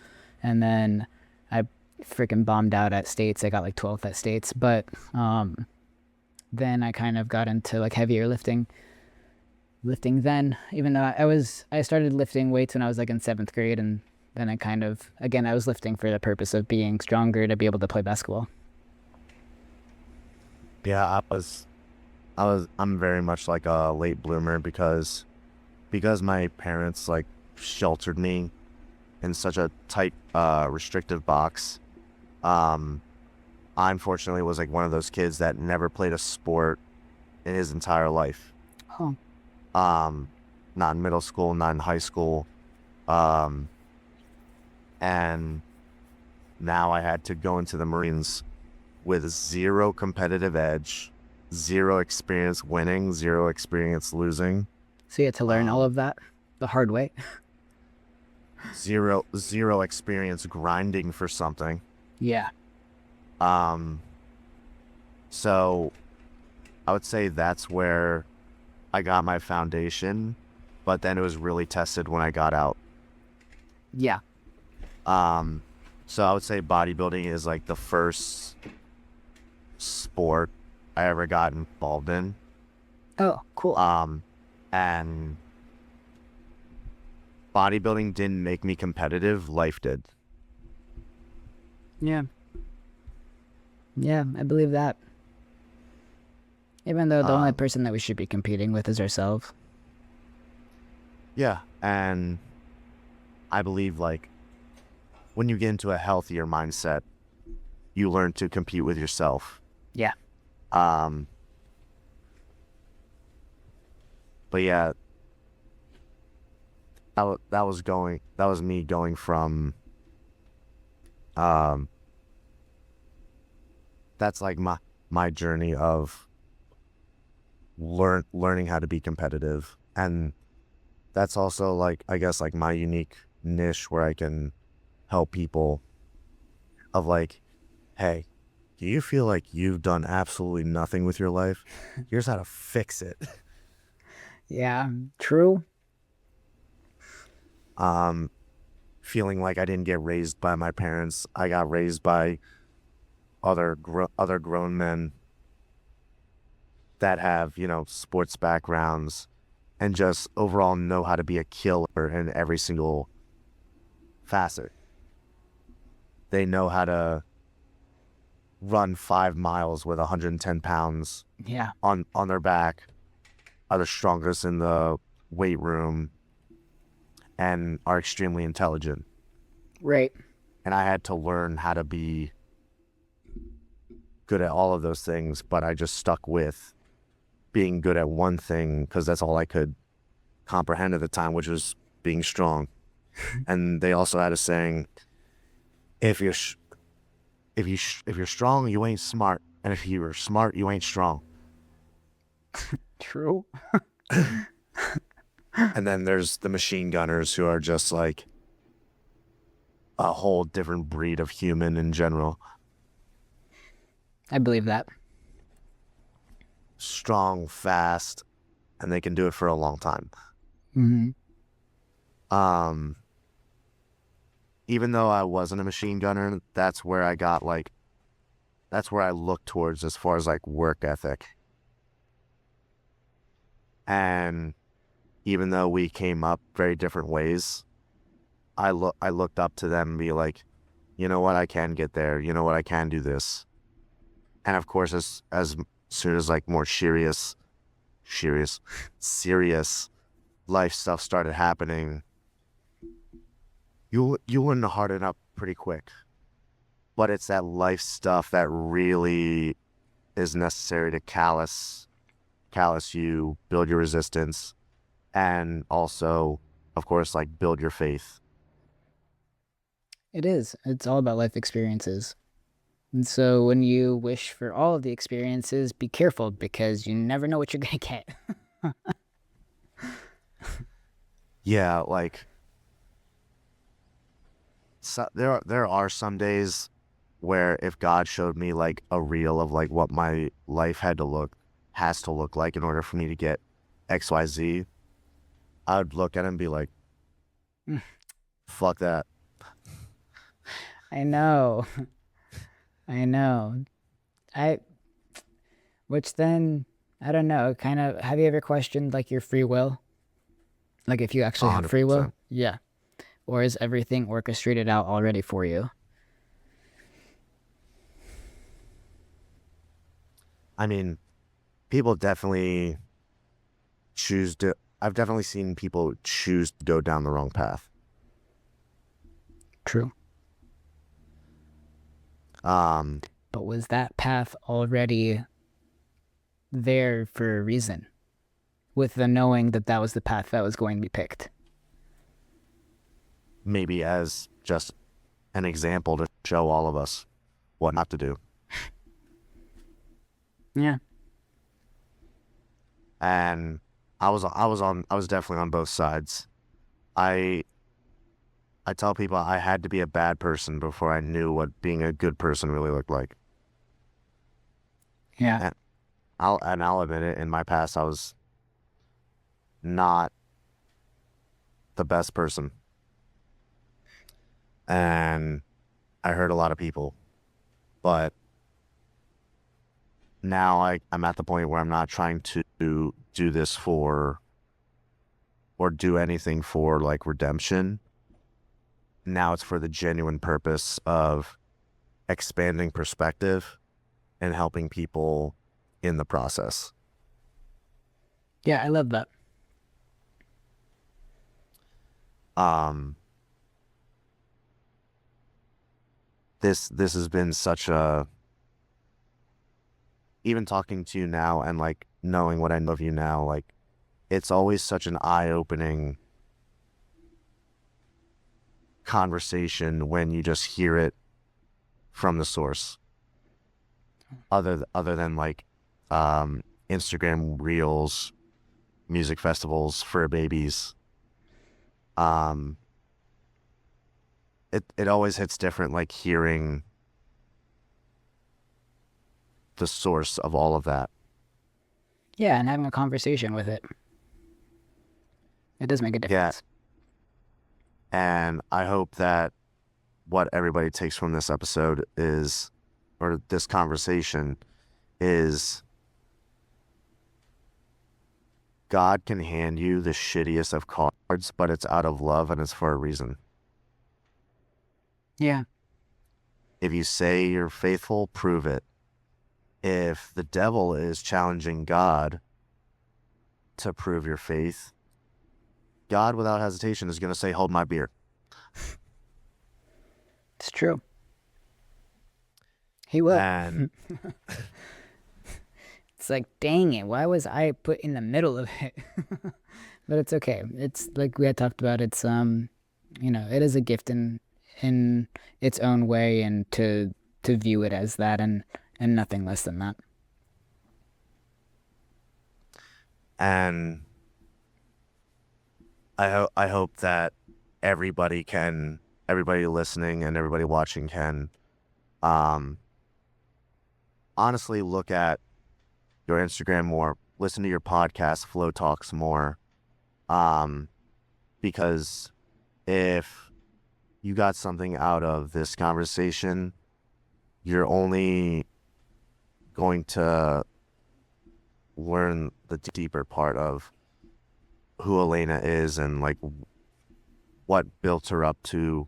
and then I freaking bombed out at states. I got like 12th at states, but then I kind of got into like heavier lifting then, even though I started lifting weights when I was like in 7th grade, and then I kind of again I was lifting for the purpose of being stronger to be able to play basketball. Yeah, I was I'm very much like a late bloomer because my parents like sheltered me in such a tight restrictive box. Um I unfortunately was like one of those kids that never played a sport in his entire life. Oh, Um Not in middle school, not in high school. Um and now I had to go into the Marines with zero competitive edge, zero experience winning, zero experience losing, so you had to learn all um, of that the hard way. zero experience grinding for something. Yeah. Um, so I would say that's where I got my foundation, but then it was really tested when I got out. Yeah. Um, so I would say bodybuilding is like the first sport I ever got involved in. Oh, cool. Um, and bodybuilding didn't make me competitive, life did. Yeah. Yeah, I believe that. Even though the only Um, person that we should be competing with is ourselves. yeah, and I believe like when you get into a healthier mindset, you learn to compete with yourself. Yeah. Um, but yeah, that was me going from um that's like my journey of learning how to be competitive, and that's also like I guess like my unique niche where I can help people of like, hey, do you feel like you've done absolutely nothing with your life? Here's how to fix it. Yeah. True. um Feeling like I didn't get raised by my parents, I got raised by other grown men that have, you know, sports backgrounds and just overall know how to be a killer in every single facet. They know how to run 5 miles with 110 pounds Yeah. on their back, are the strongest in the weight room, and are extremely intelligent. Right. And I had to learn how to be good at all of those things, but I just stuck with being good at one thing because that's all I could comprehend at the time, which was being strong. And they also had a saying: if you're if you're strong, you ain't smart, and if you're smart, you ain't strong. True. And then there's the machine gunners who are just like a whole different breed of human in general. I believe that. Strong, fast, and they can do it for a long time. Hmm. Um, Even though I wasn't a machine gunner, that's where I got like that's where I look towards as far as like work ethic. And even though we came up very different ways, I looked up to them and be like, you know what, I can get there. You know what, I can do this. And of course, as soon as like more serious, serious life stuff started happening, you learn to harden up pretty quick. But it's that life stuff that really is necessary to callous you, build your resistance, and also, of course, like build your faith. It is. It's all about life experiences. And so when you wish for all of the experiences, be careful because you never know what you're going to get. Yeah, like so, there are some days where if God showed me like a reel of like what my life has to look like in order for me to get XYZ, I would look at it and be like, fuck that. I know. I know. I, which then, I don't know, kind of, have you ever questioned like your free will? Like if you actually have free will? 100%. Yeah. Or is everything orchestrated out already for you? I mean, people definitely choose to. I've definitely seen people choose to go down the wrong path. True. Um, But was that path already there for a reason? With the knowing that that was the path that was going to be picked. maybe as just an example to show all of us what not to do. Yeah. And I was definitely on both sides. I I tell people I had to be a bad person before I knew what being a good person really looked like. Yeah. And I'll admit it, in my past I was not the best person. And I hurt a lot of people. But now I'm at the point where I'm not trying to do this for or do anything for like redemption. Now it's for the genuine purpose of expanding perspective and helping people in the process. Yeah, I love that. Um, this has been such a, even talking to you now and like knowing what I know of you now, like it's always such an eye-opening conversation when you just hear it from the source. Other than like Instagram reels, music festivals for babies. Um, it always hits different, like hearing the source of all of that. Yeah, and having a conversation with it. It does make a Yeah, difference. and I hope that what everybody takes from this episode is, or this conversation is, God can hand you the shittiest of cards, but it's out of love and it's for a reason. Yeah. If you say you're faithful, prove it. If the devil is challenging God to prove your faith, God, without hesitation, is going to say, hold my beer. It's true. He will. And It's like, dang it, why was I put in the middle of it? But it's okay. It's like we had talked about, it's it is a gift in its own way, and to view it as that, and nothing less than that. and I hope that everybody listening and everybody watching can um honestly look at your Instagram more, listen to your podcast, Flow Talks more. Um, because if you got something out of this conversation, you're only going to learn the deeper part of who Elena is and like what built her up to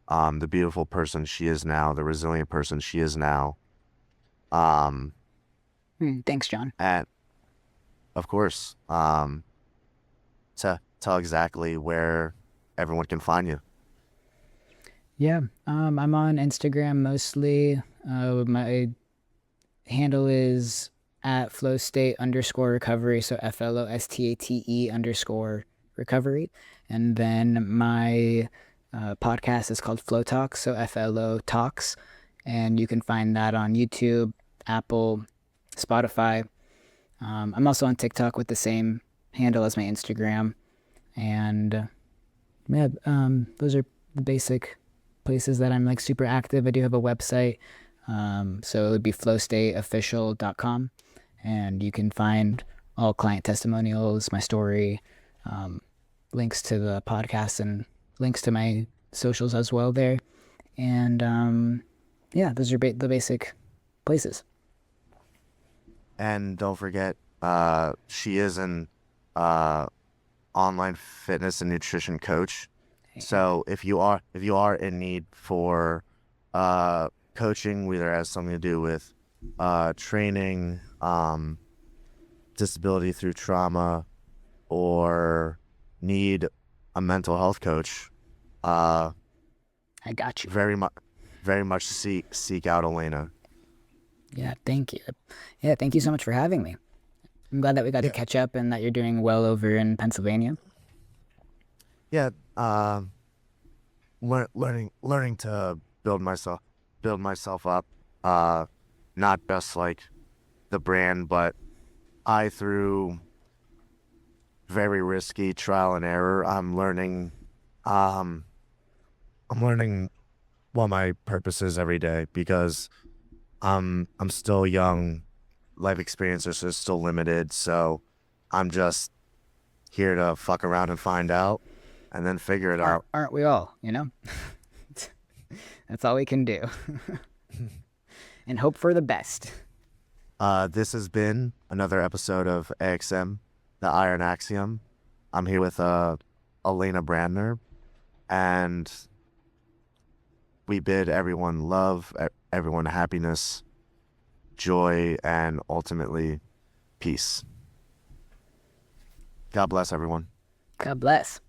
the beautiful person she is now, the resilient person she is now. Um, Thanks, John. and of course, to tell exactly where everyone can find you. Yeah, I'm on Instagram mostly. My handle is at flowstate_recovery, so FLOSTATE_recovery. And then my podcast is called Flow Talks, so FLO Talks. And you can find that on YouTube, Apple, Spotify. I'm also on TikTok with the same handle as my Instagram. And yeah, those are the basic places that I'm like super active. I do have a website. So it would be flowstateofficial.com, and you can find all client testimonials, my story, links to the podcast, and links to my socials as well there. And yeah, those are the basic places. And don't forget, she is an uh, online fitness and nutrition coach. So if you are in need for coaching, whether it has something to do with training, disability through trauma or need a mental health coach, uh, I got you. very much seek out Elena. Yeah, thank you. Yeah, thank you so much for having me. I'm glad that we got to Yeah, catch up and that you're doing well over in Pennsylvania. yeah. Learning to build myself up. Not just like the brand, but I through very risky trial and error. Um, I'm learning what my purpose is every day because I'm still young. Life experiences are still limited, so I'm just here to fuck around and find out, and then figure it out. Aren't we all? That's all we can do, and hope for the best. This has been another episode of AXM, the Iron Axiom. I'm here with Elena Brandner, and we bid everyone love, everyone happiness, joy, and ultimately peace. God bless everyone. God bless.